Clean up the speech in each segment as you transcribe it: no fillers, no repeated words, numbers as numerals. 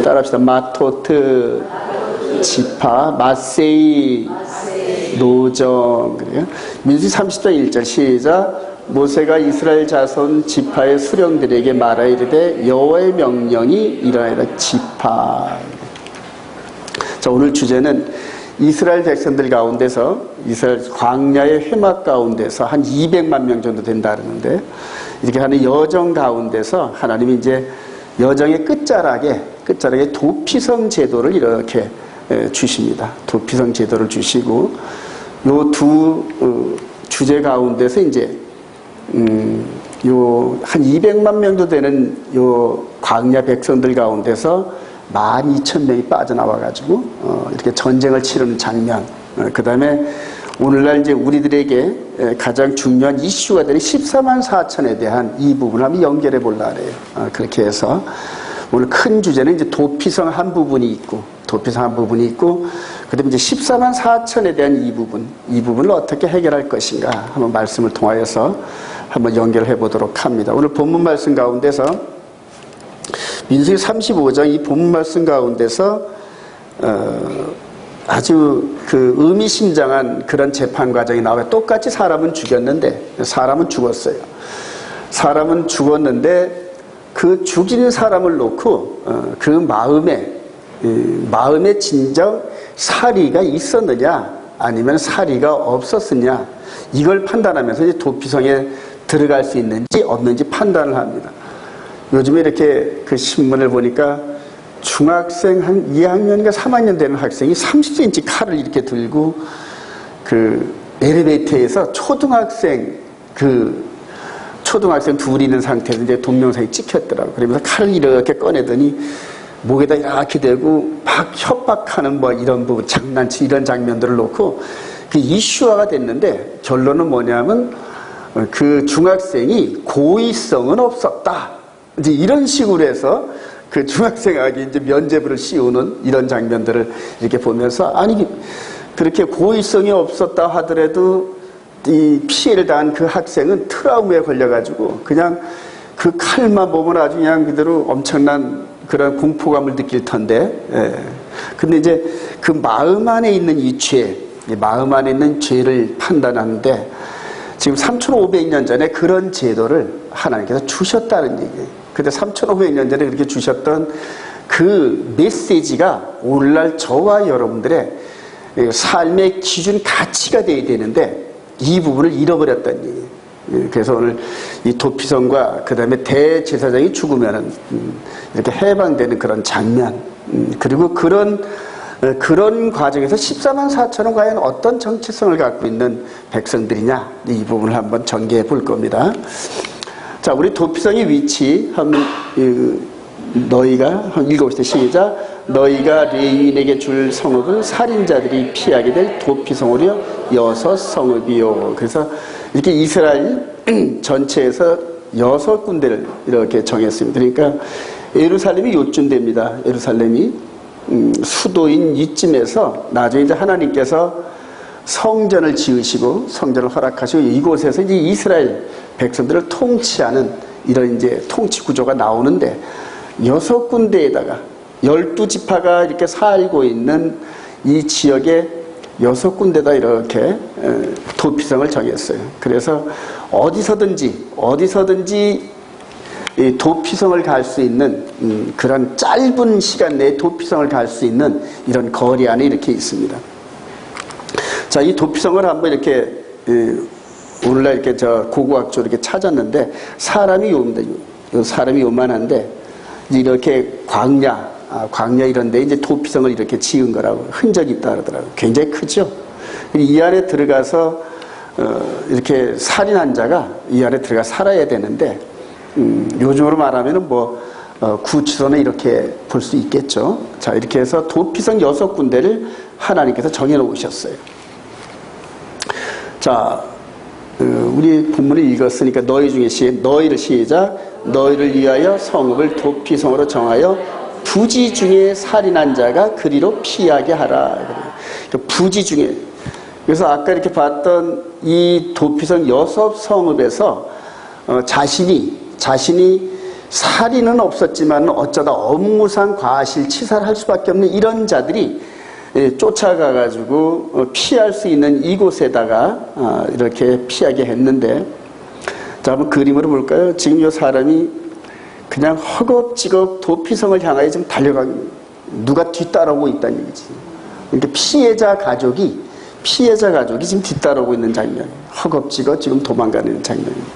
따라합시다. 마토트 지파, 마세이 노정. 그래요. 민수기 30장 1절 시작. 모세가 이스라엘 자손 지파의 수령들에게 말하여 이르되 여호와의 명령이 이러하리라. 지파. 자, 오늘 주제는 이스라엘 백성들 가운데서, 이스라엘 광야의 회막 가운데서 한 200만 명 정도 된다 그러는데, 이렇게 하는 여정 가운데서 하나님이 이제 여정의 끝자락에 도피성 제도를 이렇게 주십니다. 도피성 제도를 주시고, 요 두 주제 가운데서 이제 요 한 200만 명도 되는 요 광야 백성들 가운데서 12,000명이 빠져나와가지고 이렇게 전쟁을 치르는 장면. 그 다음에 오늘날 이제 우리들에게 가장 중요한 이슈가 되는 14만 4천에 대한 이 부분을 한번 연결해 보려고 해요. 그렇게 해서 오늘 큰 주제는 이제 도피성 한 부분이 있고, 그 다음에 이제 14만 4천에 대한 이 부분을 어떻게 해결할 것인가 한번 말씀을 통하여서 한번 연결해 보도록 합니다. 오늘 본문 말씀 가운데서 민수기 35장 이 본문 말씀 가운데서 아주 그 의미심장한 그런 재판 과정이 나와요. 똑같이 사람은 죽었는데 그 죽인 사람을 놓고 그 마음에 진정 살의가 있었느냐 아니면 살의가 없었느냐, 이걸 판단하면서 이제 도피성에 들어갈 수 있는지 없는지 판단을 합니다. 요즘에 이렇게 그 신문을 보니까 중학생 한 2학년인가 3학년 되는 학생이 30cm 칼을 이렇게 들고 그 엘리베이터에서 초등학생 둘이 있는 상태에서 이제 동영상이 찍혔더라고요. 그러면서 칼을 이렇게 꺼내더니 목에다 이렇게 대고 막 협박하는 뭐 이런 부분, 장난치 이런 장면들을 놓고 그 이슈화가 됐는데, 결론은 뭐냐면 그 중학생이 고의성은 없었다. 이제 이런 식으로 해서 그 중학생에게 이제 면죄부를 씌우는 이런 장면들을 이렇게 보면서, 아니 그렇게 고의성이 없었다 하더라도 이 피해를 당한 그 학생은 트라우마에 걸려가지고 그냥 그 칼만 보면 아주 그냥 그대로 엄청난 그런 공포감을 느낄 텐데, 근데 이제 그 마음 안에 있는 이 죄, 마음 안에 있는 죄를 판단하는데, 지금 3,500년 전에 그런 제도를 하나님께서 주셨다는 얘기예요. 근데 3,500년 전에 그렇게 주셨던 그 메시지가 오늘날 저와 여러분들의 삶의 기준, 가치가 되어야 되는데 이 부분을 잃어버렸다는 얘기예요. 그래서 오늘 이 도피성과 그 다음에 대제사장이 죽으면은 이렇게 해방되는 그런 장면, 그리고 그런 과정에서 14만 4천은 과연 어떤 정체성을 갖고 있는 백성들이냐, 이 부분을 한번 전개해 볼 겁니다. 자, 우리 도피성의 위치 한번 너희가 한번 읽어보시죠. 시작. 너희가 레위인에게 줄 성읍은 살인자들이 피하게 될 도피성으로 6성읍이요. 그래서 이렇게 이스라엘 전체에서 6군데를 이렇게 정했습니다. 그러니까 예루살렘이 요쯤 됩니다. 예루살렘이 수도인 이쯤에서 나중에 이제 하나님께서 성전을 지으시고 성전을 허락하시고 이곳에서 이제 이스라엘 백성들을 통치하는 이런 이제 통치 구조가 나오는데, 6군데에다가 12지파가 이렇게 살고 있는 이 지역에 6군데다 이렇게 도피성을 정했어요. 그래서 어디서든지 이 도피성을 갈 수 있는 그런 짧은 시간 내에 도피성을 갈 수 있는 이런 거리 안에 이렇게 있습니다. 자, 이 도피성을 한번 이렇게 오늘날 이렇게 고고학적으로 이렇게 찾았는데, 사람이 요만한데 이렇게 광야 이런 데 이제 도피성을 이렇게 지은 거라고 흔적이 있다 그러더라고요. 굉장히 크죠. 이 안에 들어가서 이렇게 살인한 자가 이 안에 들어가 살아야 되는데, 요즘으로 말하면은 구치소는 이렇게 볼 수 있겠죠. 자, 이렇게 해서 도피성 6군데를 하나님께서 정해 놓으셨어요. 자, 우리 본문을 읽었으니까 너희 중에 너희를 시작. 너희를 위하여 성읍을 도피성으로 정하여 부지 중에 살인한 자가 그리로 피하게 하라. 그러니까 부지 중에. 그래서 아까 이렇게 봤던 이 도피성 6성읍에서 자신이 살인은 없었지만 어쩌다 업무상 과실치사를 할 수밖에 없는 이런 자들이 쫓아가가지고 피할 수 있는 이곳에다가 이렇게 피하게 했는데, 자, 한번 그림으로 볼까요? 지금 이 사람이 그냥 허겁지겁 도피성을 향하여 지금 달려가는, 누가 뒤따라오고 있다는 얘기지. 이렇게 피해자 가족이 지금 뒤따라오고 있는 장면, 허겁지겁 지금 도망가는 장면입니다.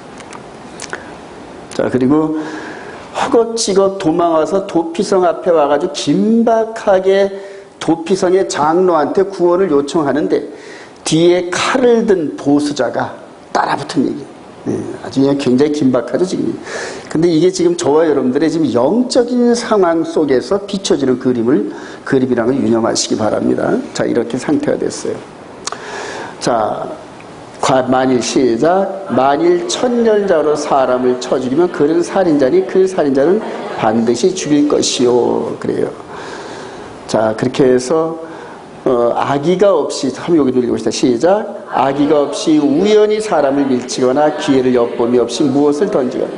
자, 그리고 허겁지겁 도망와서 도피성 앞에 와가지고 긴박하게 도피성의 장로한테 구원을 요청하는데 뒤에 칼을 든 보수자가 따라붙은 얘기. 아주 그냥 굉장히 긴박하죠, 지금. 근데 이게 지금 저와 여러분들의 지금 영적인 상황 속에서 비춰지는 그림이라는 걸 유념하시기 바랍니다. 자, 이렇게 상태가 됐어요. 자, 만일 시작. 만일 천년자로 사람을 쳐 죽이면 그는 살인자니 그 살인자는 반드시 죽일 것이요. 그래요. 자, 그렇게 해서 악의가 없이, 한번 여기 읽어봅시다. 시작. 악의가 없이 우연히 사람을 밀치거나 기회를 엿봄이 없이 무엇을 던지거나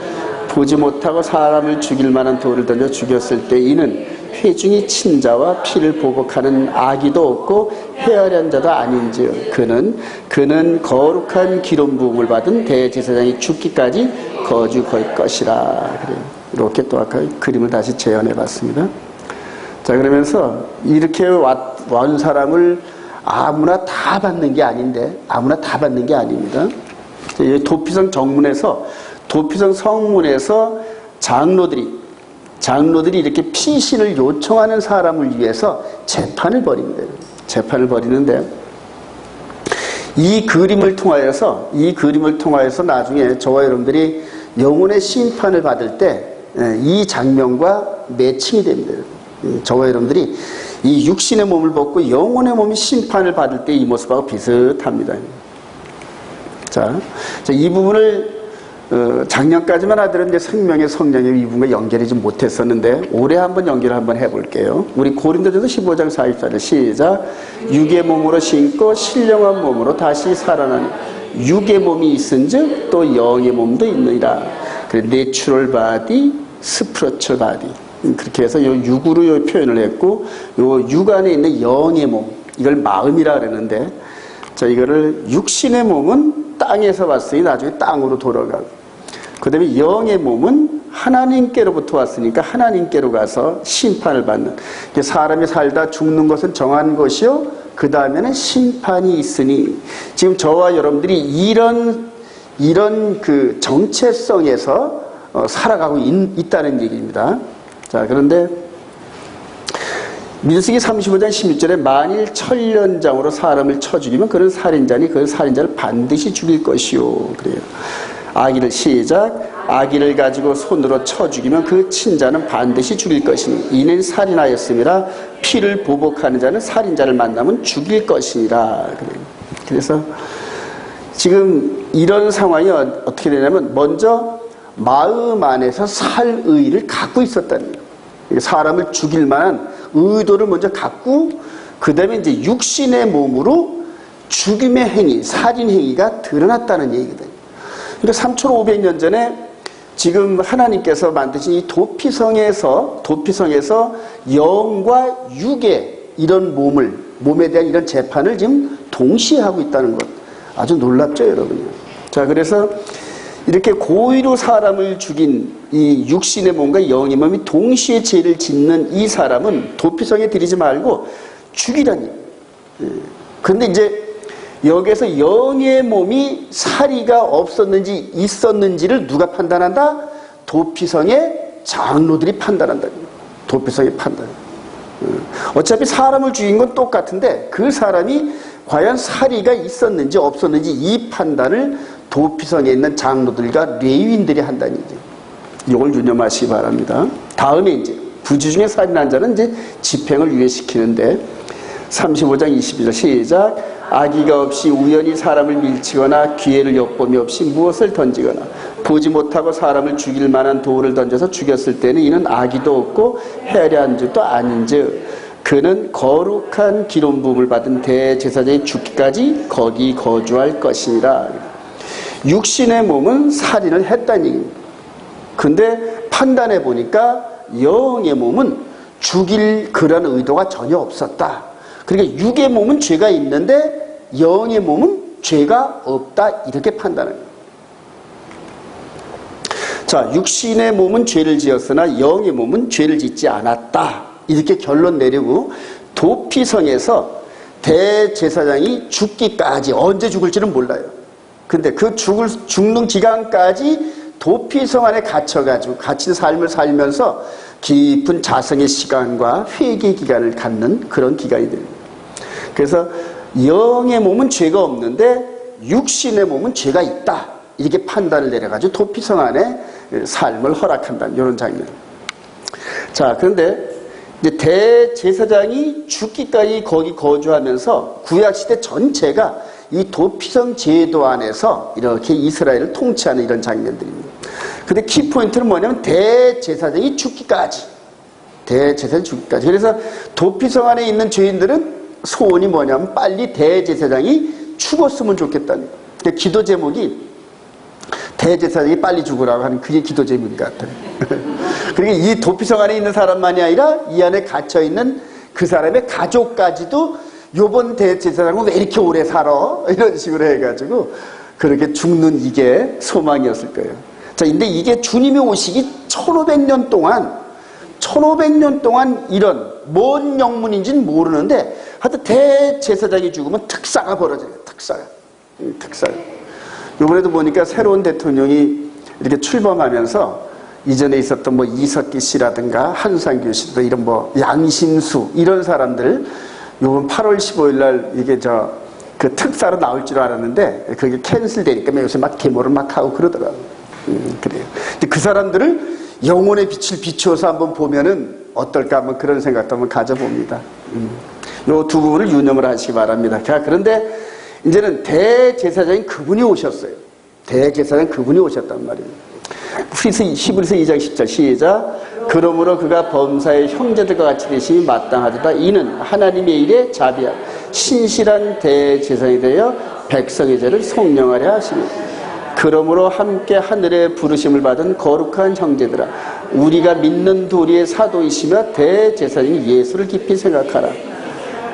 보지 못하고 사람을 죽일 만한 돌을 던져 죽였을 때 이는 회중이 친자와 피를 보복하는 악의도 없고 헤아린 자도 아닌즉 그는 거룩한 기름 부음을 받은 대제사장이 죽기까지 거주할 것이라. 그래요. 이렇게 또 아까 그림을 다시 재현해 봤습니다. 자, 그러면서 이렇게 온 사람을 아무나 다 받는 게 아닌데, 아무나 다 받는 게 아닙니다. 도피성 정문에서, 도피성 성문에서 장로들이 이렇게 피신을 요청하는 사람을 위해서 재판을 벌입니다. 재판을 벌이는데, 이 그림을 통하여서 나중에 저와 여러분들이 영혼의 심판을 받을 때 이 장면과 매칭이 됩니다. 저와 여러분들이 이 육신의 몸을 벗고 영혼의 몸이 심판을 받을 때 이 모습하고 비슷합니다. 자, 이 부분을 작년까지만 하더라도 생명의 성령의 이 부분과 연결이 좀 못했었는데 올해 한번 연결을 한번 해볼게요. 우리 고린도전서 15장 44절 시작. 육의 몸으로 신고 신령한 몸으로 다시 살아나는 육의 몸이 있은즉 또 영의 몸도 있느니라. 그래, 내추럴 바디, 스피리추얼 바디. 그렇게 해서 요 육으로 요 표현을 했고, 요 육 안에 있는 영의 몸, 이걸 마음이라 그랬는데, 자, 이거를 육신의 몸은 땅에서 왔으니 나중에 땅으로 돌아가고, 그 다음에 영의 몸은 하나님께로부터 왔으니까 하나님께로 가서 심판을 받는. 사람이 살다 죽는 것은 정한 것이요, 그 다음에는 심판이 있으니, 지금 저와 여러분들이 이런 그 정체성에서 살아가고 있다는 얘기입니다. 자, 그런데 민수기 35장 16절에 만일 천년장으로 사람을 쳐 죽이면 그는 살인자니 그 살인자를 반드시 죽일 것이요. 그래요. 아기를 시작. 아기를 가지고 손으로 쳐 죽이면 그 친자는 반드시 죽일 것이니 이는 살인하였음이라. 피를 보복하는 자는 살인자를 만나면 죽일 것이니라. 그래요. 그래서 지금 이런 상황이 어떻게 되냐면 먼저 마음 안에서 살 의를 갖고 있었다는 거예요. 사람을 죽일 만한 의도를 먼저 갖고 그 다음에 이제 육신의 몸으로 죽임의 행위, 살인 행위가 드러났다는 얘기거든요. 그러니까 3500년 전에 지금 하나님께서 만드신 이 도피성에서 영과 육의 이런 몸에 대한 이런 재판을 지금 동시에 하고 있다는 것. 아주 놀랍죠, 여러분요. 자, 그래서 이렇게 고의로 사람을 죽인 이 육신의 몸과 영의 몸이 동시에 죄를 짓는 이 사람은 도피성에 들이지 말고 죽이라니. 그런데 이제 여기에서 영의 몸이 살이가 없었는지 있었는지를 누가 판단한다? 도피성의 장로들이 판단한다. 도피성의 판단. 어차피 사람을 죽인 건 똑같은데 그 사람이 과연 살이가 있었는지 없었는지 이 판단을 도피성에 있는 장로들과 레위인들이 한다는 얘기죠. 이걸 유념하시기 바랍니다. 다음에 이제 부지 중에 살인한 자는 이제 집행을 유예시키는데 35장 22절 시작. 악의가 없이 우연히 사람을 밀치거나 기회를 엿봄이 없이 무엇을 던지거나 보지 못하고 사람을 죽일 만한 돌을 던져서 죽였을 때는 이는 악의도 없고 헤아려한 줄도 아닌즉 그는 거룩한 기름 부음을 받은 대제사장이 죽기까지 거기 거주할 것이니라. 육신의 몸은 살인을 했다는 얘기입니다. 근데 판단해 보니까 영의 몸은 죽일 그런 의도가 전혀 없었다. 그러니까 육의 몸은 죄가 있는데 영의 몸은 죄가 없다. 이렇게 판단합니다. 자, 육신의 몸은 죄를 지었으나 영의 몸은 죄를 짓지 않았다. 이렇게 결론 내리고 도피성에서 대제사장이 죽기까지, 언제 죽을지는 몰라요. 근데 그 죽는 기간까지 도피성 안에 갇혀가지고 갇힌 삶을 살면서 깊은 자성의 시간과 회개 기간을 갖는 그런 기간이 됩니다. 그래서 영의 몸은 죄가 없는데 육신의 몸은 죄가 있다. 이렇게 판단을 내려가지고 도피성 안에 삶을 허락한다는 이런 장면. 자, 그런데 이제 대제사장이 죽기까지 거기 거주하면서 구약시대 전체가 이 도피성 제도 안에서 이렇게 이스라엘을 통치하는 이런 장면들입니다. 근데 키포인트는 뭐냐면 대제사장이 죽기까지. 대제사장이 죽기까지. 그래서 도피성 안에 있는 죄인들은 소원이 뭐냐면 빨리 대제사장이 죽었으면 좋겠다는 거예요. 그러니까 기도 제목이 대제사장이 빨리 죽으라고 하는 그게 기도 제목인 것 같아요. 그러니까 이 도피성 안에 있는 사람만이 아니라 이 안에 갇혀있는 그 사람의 가족까지도 요번 대제사장은 왜 이렇게 오래 살아? 이런 식으로 해가지고 그렇게 죽는 이게 소망이었을 거예요. 자, 근데 이게 주님이 오시기 1500년 동안 이런 뭔 영문인지는 모르는데 하여튼 대제사장이 죽으면 특사가 벌어져요. 특사가. 이번에도 보니까 새로운 대통령이 이렇게 출범하면서 이전에 있었던 뭐 이석기 씨라든가 한상규 씨도 이런 뭐 양심수 이런 사람들 요번 8월 15일 날 이게 그 특사로 나올 줄 알았는데 그게 캔슬되니까 요새 막 데모를 막 하고 그러더라고요. 그래요. 근데 그 사람들을 영혼의 빛을 비추어서 한번 보면은 어떨까 한번 그런 생각도 한번 가져봅니다. 요 두 부분을 유념을 하시기 바랍니다. 자, 그런데 이제는 대제사장인 그분이 오셨어요. 대제사장 그분이 오셨단 말입니다. 히브리서 2장 10절 시작. 그러므로 그가 범사의 형제들과 같이 되심이 마땅하도다. 이는 하나님의 일에 자비하고 신실한 대제사장이 되어 백성의 죄를 속량하려 하시니 그러므로 함께 하늘의 부르심을 받은 거룩한 형제들아 우리가 믿는 도리의 사도이시며 대제사장인 예수를 깊이 생각하라.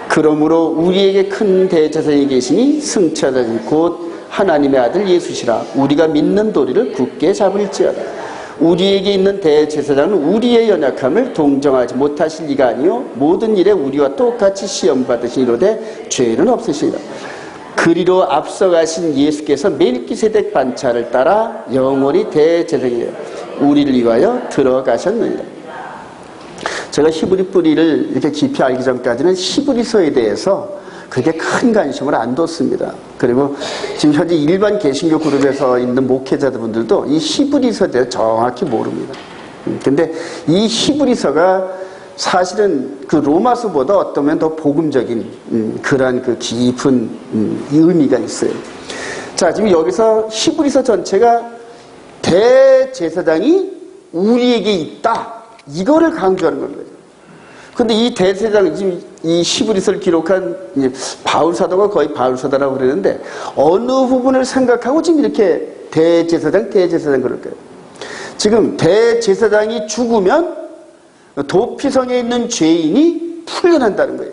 그러므로 우리에게 큰 대제사장이 계시니 승천자인 곧 하나님의 아들 예수시라. 우리가 믿는 도리를 굳게 잡을지어다. 우리에게 있는 대제사장은 우리의 연약함을 동정하지 못하실 이가 아니요 모든 일에 우리와 똑같이 시험 받으시니로되 죄는 없으시니라. 그리로 앞서가신 예수께서 멜기세덱 반차를 따라 영원히 대제사장이여 우리를 위하여 들어가셨느니라. 제가 히브리 뿌리를 이렇게 깊이 알기 전까지는 히브리서에 대해서 그렇게 큰 관심을 안 뒀습니다. 그리고 지금 현재 일반 개신교 그룹에서 있는 목회자분들도 이 히브리서에 대해 정확히 모릅니다. 근데 이 히브리서가 사실은 그 로마서보다 어쩌면 더 복음적인 그러한 그 깊은 의미가 있어요. 자, 지금 여기서 히브리서 전체가 대제사장이 우리에게 있다. 이거를 강조하는 겁니다. 근데 이 대제사장, 지금 이 히브리서를 기록한 바울 사도가 거의 바울 사도라고 그러는데 어느 부분을 생각하고 지금 이렇게 대제사장 그럴까요? 지금 대제사장이 죽으면 도피성에 있는 죄인이 풀려난다는 거예요.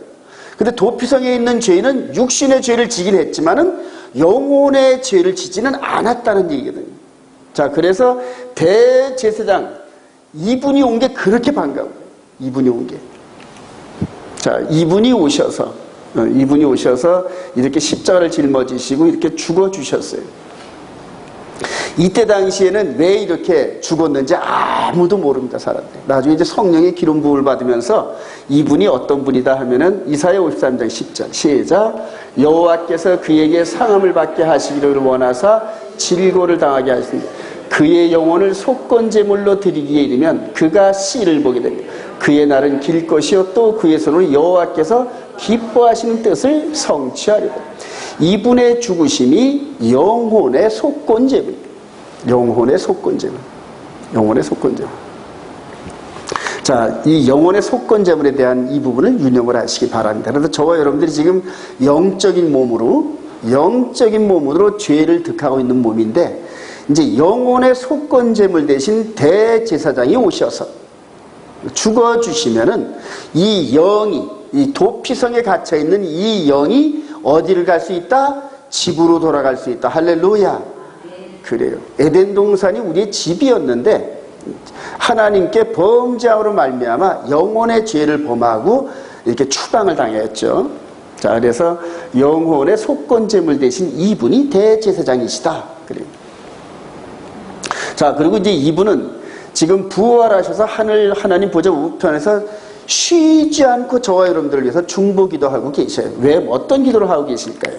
근데 도피성에 있는 죄인은 육신의 죄를 지긴 했지만은 영혼의 죄를 지지는 않았다는 얘기거든요. 자, 그래서 대제사장 이분이 온 게 그렇게 반가워요. 이분이 온 게. 자, 이분이 오셔서 이렇게 십자가를 짊어지시고 이렇게 죽어주셨어요. 이때 당시에는 왜 이렇게 죽었는지 아무도 모릅니다, 사람들. 나중에 이제 성령의 기름 부음을 받으면서 이분이 어떤 분이다 하면은 이사야 53장 10절 시작. 여호와께서 그에게 상함을 받게 하시기를 원하사 질고를 당하게 하십니다. 그의 영혼을 속건제물로 드리기에 이르면 그가 씨를 보게 됩니다. 그의 날은 길 것이요 또 그의 손으로 여호와께서 기뻐하시는 뜻을 성취하리라. 이분의 죽으심이 영혼의 속건제물입니다. 영혼의 속건제물. 자, 이 영혼의 속건제물에 대한 이 부분을 유념을 하시기 바랍니다. 그래서 저와 여러분들이 지금 영적인 몸으로 죄를 득하고 있는 몸인데 이제 영혼의 속건제물 대신 대제사장이 오셔서 죽어주시면은 이 영이, 이 도피성에 갇혀있는 이 영이 어디를 갈 수 있다? 집으로 돌아갈 수 있다. 할렐루야. 그래요. 에덴 동산이 우리의 집이었는데 하나님께 범죄함으로 말미암아 영혼의 죄를 범하고 이렇게 추방을 당했죠. 자, 그래서 영혼의 속건제물 대신 이분이 대제사장이시다. 그래요. 자, 그리고 이제 이분은 지금 부활하셔서 하나님 보좌 우편에서 쉬지 않고 저와 여러분들을 위해서 중보기도 하고 계셔요. 왜 어떤 기도를 하고 계실까요?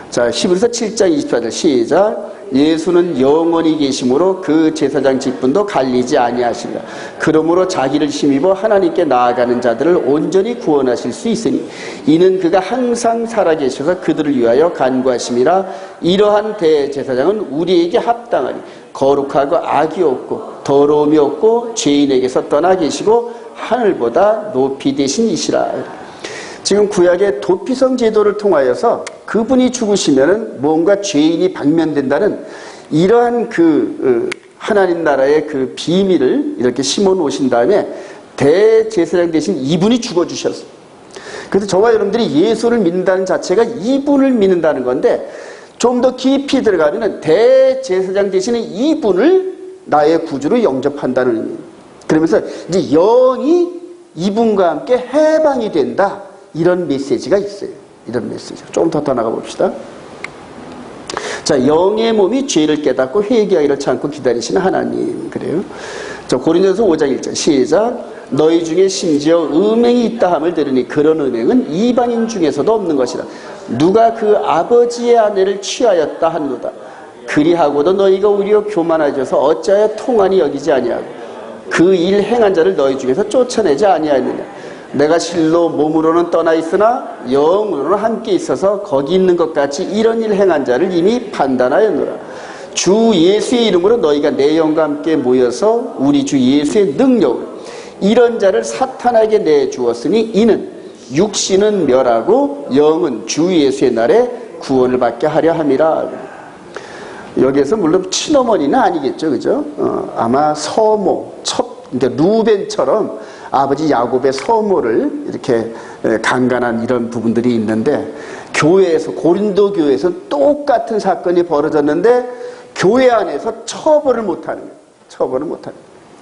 자, 히브리서 7장 24절 시작. 예수는 영원히 계심으로 그 제사장 직분도 갈리지 아니하시리라. 그러므로 자기를 힘입어 하나님께 나아가는 자들을 온전히 구원하실 수 있으니 이는 그가 항상 살아계셔서 그들을 위하여 간구하심이라. 이러한 대제사장은 우리에게 합당하니 거룩하고 악이 없고 더러움이 없고 죄인에게서 떠나 계시고 하늘보다 높이 되신이시라. 지금 구약의 도피성 제도를 통하여서 그분이 죽으시면은 뭔가 죄인이 방면된다는 이러한 하나님 나라의 그 비밀을 이렇게 심어 놓으신 다음에 대제사장 대신 이분이 죽어주셨어요. 그래서 저와 여러분들이 예수를 믿는다는 자체가 이분을 믿는다는 건데 좀 더 깊이 들어가면은 대제사장 대신에 이분을 나의 구주로 영접한다는 의미예요. 그러면서 이제 영이 이분과 함께 해방이 된다. 이런 메시지가 있어요. 이런 메시지. 조금 더 나가 봅시다. 자, 영의 몸이 죄를 깨닫고 회개하기를 참고 기다리시는 하나님. 그래요. 자, 고린도전서 5장 1절 시작. 너희 중에 심지어 음행이 있다 함을 들으니 그런 음행은 이방인 중에서도 없는 것이라. 누가 그 아버지의 아내를 취하였다 하는도다. 그리하고도 너희가 오히려 교만하여서 어찌하여 통한이 여기지 아니하고 그 일 행한 자를 너희 중에서 쫓아내지 아니하였느냐. 내가 실로 몸으로는 떠나 있으나 영으로는 함께 있어서 거기 있는 것 같이 이런 일 행한 자를 이미 판단하였노라. 주 예수의 이름으로 너희가 내 영과 함께 모여서 우리 주 예수의 능력으로 이런 자를 사탄에게 내주었으니 이는 육신은 멸하고 영은 주 예수의 날에 구원을 받게 하려 함이라. 여기에서 물론 친어머니는 아니겠죠, 그죠? 아마 서모, 그러니까 루벤처럼 아버지 야곱의 서모를 이렇게 강간한 이런 부분들이 있는데 교회에서 고린도 교회에서 똑같은 사건이 벌어졌는데 교회 안에서 처벌을 못하는 거예요. 처벌을 못하는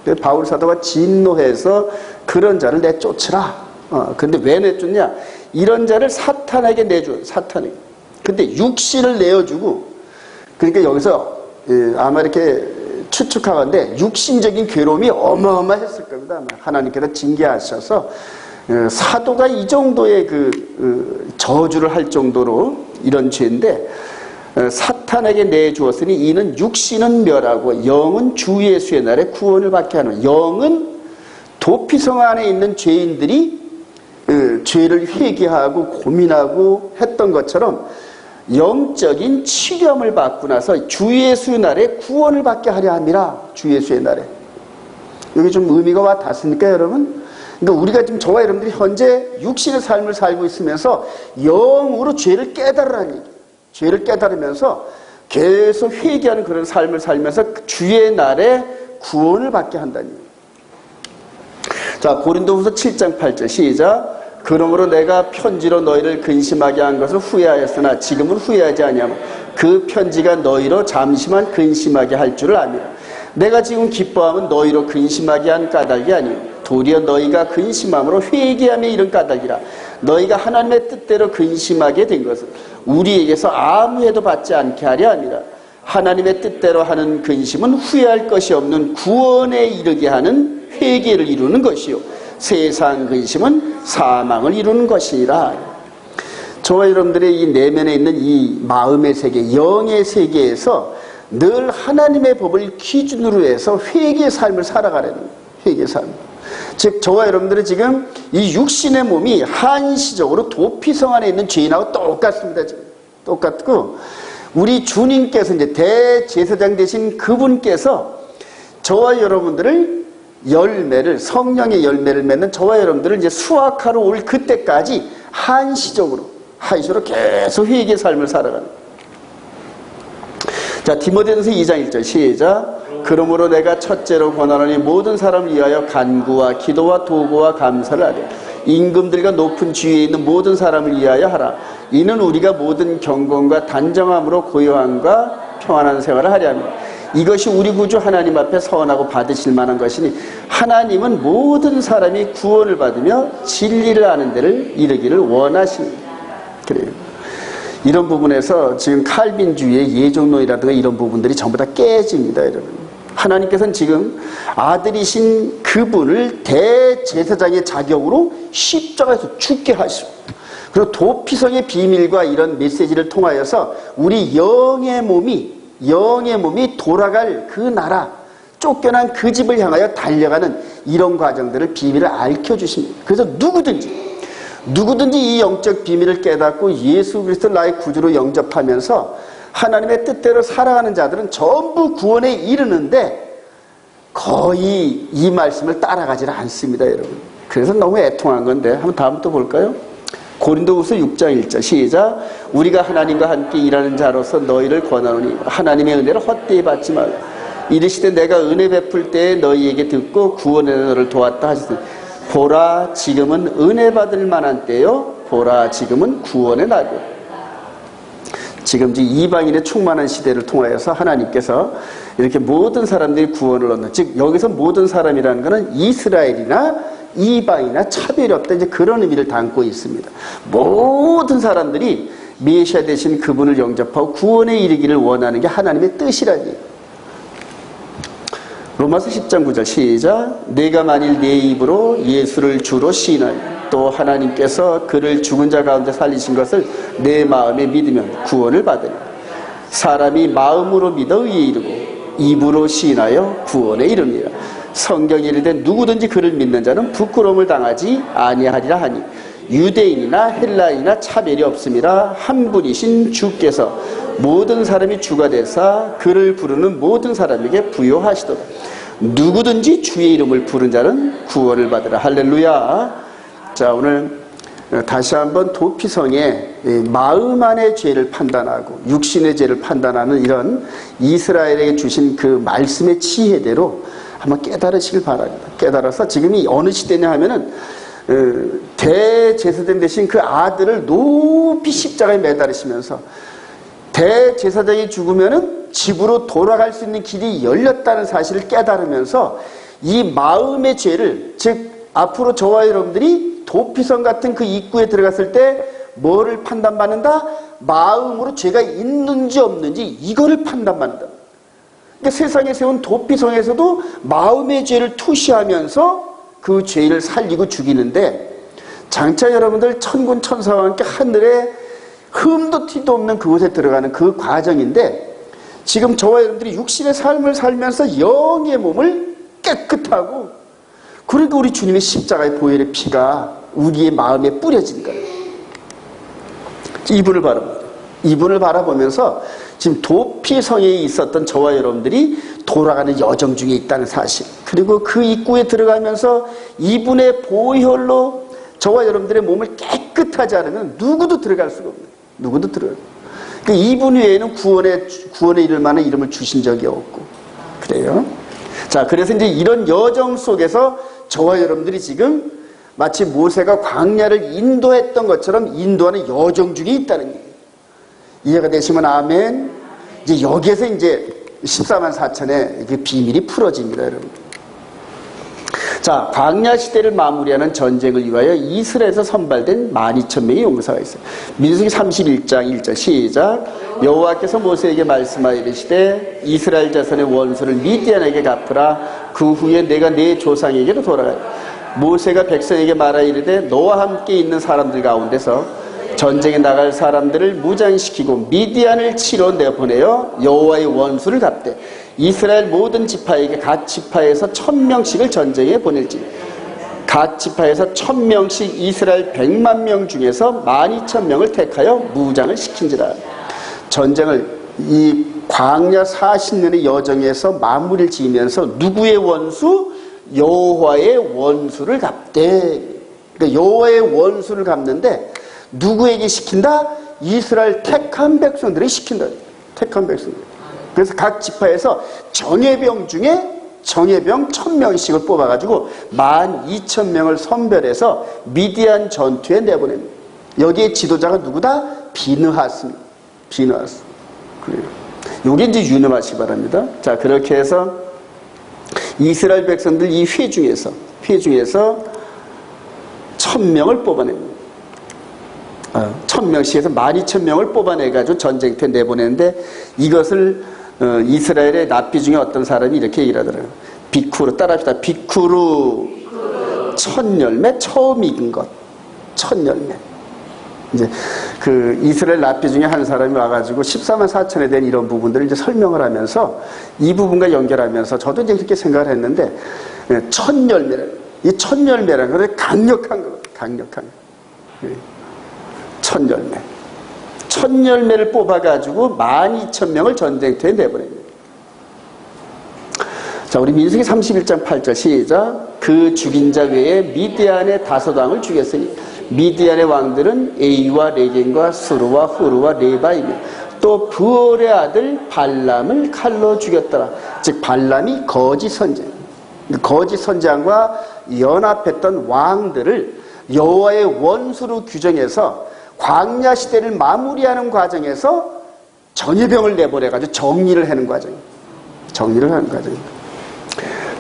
거예요. 바울 사도가 진노해서 그런 자를 내쫓으라. 근데 왜 내쫓냐? 이런 자를 사탄에게 내줘. 사탄에게. 근데 육신을 내어주고 그러니까 여기서 아마 이렇게 추측하건대 육신적인 괴로움이 어마어마했을 겁니다. 아마 하나님께서 징계하셔서 사도가 이 정도의 저주를 할 정도로 이런 죄인데 사탄에게 내주었으니 이는 육신은 멸하고 영은 주 예수의 날에 구원을 받게 하는. 영은 도피성 안에 있는 죄인들이 죄를 회개하고 고민하고 했던 것처럼 영적인 치료함을 받고 나서 주 예수의 날에 구원을 받게 하려 함이라. 주 예수의 날에. 여기 좀 의미가 와 닿습니까, 여러분? 그러니까 우리가 지금 저와 여러분들이 현재 육신의 삶을 살고 있으면서 영으로 죄를 깨달으라는 얘기예요. 죄를 깨달으면서 계속 회개하는 그런 삶을 살면서 주의 날에 구원을 받게 한다는 얘기예요. 자, 고린도후서 7장 8절 시작. 그러므로 내가 편지로 너희를 근심하게 한 것을 후회하였으나 지금은 후회하지 아니하며 그 편지가 너희로 잠시만 근심하게 할 줄을 아미라. 내가 지금 기뻐함은 너희로 근심하게 한 까닭이 아니오 도리어 너희가 근심함으로 회개하며 이런 까닭이라. 너희가 하나님의 뜻대로 근심하게 된 것은 우리에게서 아무 해도 받지 않게 하려 함이라. 하나님의 뜻대로 하는 근심은 후회할 것이 없는 구원에 이르게 하는 회개를 이루는 것이요 세상 근심은 사망을 이루는 것이라. 저와 여러분들의 이 내면에 있는 이 마음의 세계, 영의 세계에서 늘 하나님의 법을 기준으로 해서 회개의 삶을 살아가려는 거예요. 회개의 삶. 즉 저와 여러분들은 지금 이 육신의 몸이 한시적으로 도피성 안에 있는 죄인하고 똑같습니다. 지금 똑같고 우리 주님께서 이제 대제사장 되신 그분께서 저와 여러분들을 열매를 성령의 열매를 맺는 저와 여러분들을 이제 수확하러 올 그때까지 한시적으로 계속 회개의 삶을 살아가는. 자, 디모데전서 2장 1절 시작. 그러므로 내가 첫째로 권하노니 모든 사람을 위하여 간구와 기도와 도구와 감사를 하되 임금들과 높은 지위에 있는 모든 사람을 위하여 하라. 이는 우리가 모든 경건과 단정함으로 고요함과 평안한 생활을 하려 합니다. 이것이 우리 구주 하나님 앞에 서원하고 받으실 만한 것이니 하나님은 모든 사람이 구원을 받으며 진리를 아는 데를 이르기를 원하십니다. 그래요. 이런 부분에서 지금 칼빈주의의 예정론이라든가 이런 부분들이 전부 다 깨집니다, 여러분. 하나님께서는 지금 아들이신 그분을 대제사장의 자격으로 십자가에서 죽게 하시고, 그리고 도피성의 비밀과 이런 메시지를 통하여서 우리 영의 몸이 돌아갈 그 나라, 쫓겨난 그 집을 향하여 달려가는 이런 과정들을 비밀을 알려주십니다. 그래서 누구든지 이 영적 비밀을 깨닫고 예수 그리스도를 나의 구주로 영접하면서 하나님의 뜻대로 살아가는 자들은 전부 구원에 이르는데 거의 이 말씀을 따라가지는 않습니다, 여러분. 그래서 너무 애통한 건데 한번 다음부터 볼까요? 고린도후서 6장 1절 시작. 우리가 하나님과 함께 일하는 자로서 너희를 권하노니 하나님의 은혜를 헛되이 받지 말라. 이르시되 내가 은혜 베풀 때에 너희에게 듣고 구원의 너를 도왔다 하시더니 보라 지금은 은혜 받을 만한 때요 보라 지금은 구원의 날이요. 지금 이방인의 충만한 시대를 통하여서 하나님께서 이렇게 모든 사람들이 구원을 얻는, 즉 여기서 모든 사람이라는 것은 이스라엘이나 이방이나 차별이 없다, 이제 그런 의미를 담고 있습니다. 모든 사람들이 메시아 되신 그분을 영접하고 구원에 이르기를 원하는 게 하나님의 뜻이라니. 로마서 10장 9절 시작. 내가 만일 내 입으로 예수를 주로 시인하여 또 하나님께서 그를 죽은 자 가운데 살리신 것을 내 마음에 믿으면 구원을 받으리. 사람이 마음으로 믿어 의에 이르고 입으로 시인하여 구원에 이릅니다. 성경에 이르되 누구든지 그를 믿는 자는 부끄러움을 당하지 아니하리라 하니 유대인이나 헬라인이나 차별이 없습니다. 한 분이신 주께서 모든 사람이 주가 되사 그를 부르는 모든 사람에게 부요하시도다. 누구든지 주의 이름을 부른 자는 구원을 받으라. 할렐루야. 자, 오늘 다시 한번 도피성의 마음 안의 죄를 판단하고 육신의 죄를 판단하는 이런 이스라엘에게 주신 그 말씀의 지혜대로 한번 깨달으시길 바랍니다. 깨달아서 지금이 어느 시대냐 하면은 대제사장 대신 그 아들을 높이 십자가에 매달으시면서 대제사장이 죽으면은 집으로 돌아갈 수 있는 길이 열렸다는 사실을 깨달으면서 이 마음의 죄를, 즉 앞으로 저와 여러분들이 도피성 같은 그 입구에 들어갔을 때 뭐를 판단받는다? 마음으로 죄가 있는지 없는지 이거를 판단받는다. 그러니까 세상에 세운 도피성에서도 마음의 죄를 투시하면서 그 죄를 살리고 죽이는데, 장차 여러분들 천군 천사와 함께 하늘에 흠도 티도 없는 그곳에 들어가는 그 과정인데, 지금 저와 여러분들이 육신의 삶을 살면서 영의 몸을 깨끗하고, 그러니까 우리 주님의 십자가의 보혈의 피가 우리의 마음에 뿌려진 거예요. 이분을 바라보면서 지금 도피성에 있었던 저와 여러분들이 돌아가는 여정 중에 있다는 사실, 그리고 그 입구에 들어가면서 이분의 보혈로 저와 여러분들의 몸을 깨끗하지 않으면 누구도 들어갈 수가 없는, 누구도 들어갈. 그 이분 외에는 구원에 이를 만한 이름을 주신 적이 없고 그래요. 자, 그래서 이제 이런 여정 속에서 저와 여러분들이 지금 마치 모세가 광야를 인도했던 것처럼 인도하는 여정 중에 있다는 얘기예요. 이해가 되시면 아멘. 이제 여기에서 이제 14만 4천의 그 비밀이 풀어집니다, 여러분. 자, 광야 시대를 마무리하는 전쟁을 위하여 이스라엘에서 선발된 12,000명의 용사가 있어요. 민수기 31장 1절 시작. 여호와께서 모세에게 말씀하여 이르시되 이스라엘 자손의 원수를 미디안에게 갚으라. 그 후에 내가 내 조상에게로 돌아가리. 모세가 백성에게 말하여 이르되 너와 함께 있는 사람들 가운데서 전쟁에 나갈 사람들을 무장시키고 미디안을 치러 내보내어 여호와의 원수를 갚되 이스라엘 모든 지파에게 각 지파에서 1000명씩을 전쟁에 보낼지 각 지파에서 1000명씩 이스라엘 100만 명 중에서 12,000명을 택하여 무장을 시킨지라. 전쟁을 이 광야 40년의 여정에서 마무리를 지으면서 누구의 원수? 여호와의 원수를 갚되. 그러니까 여호와의 원수를 갚는데 누구에게 시킨다? 이스라엘 택한 백성들이 시킨다. 택한 백성들. 그래서 각 지파에서 정예병 중에 정예병 1000명씩을 뽑아가지고 12,000명을 선별해서 미디안 전투에 내보냅니다. 여기에 지도자가 누구다? 비느하스입니다. 비느하스. 그래요. 요게 이제 유념하시기 바랍니다. 자, 그렇게 해서 이스라엘 백성들 이 회 중에서 1000명을 뽑아냅니다. 1000명씩 해서 12,000명을 뽑아내가지고 전쟁터에 내보내는데 이것을 이스라엘의 납비 중에 어떤 사람이 이렇게 얘기를 하더라고요. 비쿠르, 따라합시다. 비쿠르 1000열매 처음 익은 것. 1000열매. 이제 그 이스라엘 납비 중에 한 사람이 와가지고 14만 4천에 대한 이런 부분들을 이제 설명을 하면서 이 부분과 연결하면서 저도 이제 그렇게 생각을 했는데 1000열매를 이 1000열매라는 것은 강력한 거, 강력한 거. 1000열매. 1000열매를 뽑아가지고 12,000명을 전쟁터에 내보냅니다. 자, 우리 민수기 31장 8절 시작. 그 죽인 자 외에 미디안의 다섯 왕을 죽였으니 미디안의 왕들은 에이와 레겐과 스루와 후루와 레바이며 또 부올의 아들 발람을 칼로 죽였더라. 즉 발람이 거짓 선지자. 거짓 선지자와 연합했던 왕들을 여호와의 원수로 규정해서 광야 시대를 마무리하는 과정에서 전예병을 내보내가지고 정리를 하는 과정입니다. 정리를 하는 과정입니다.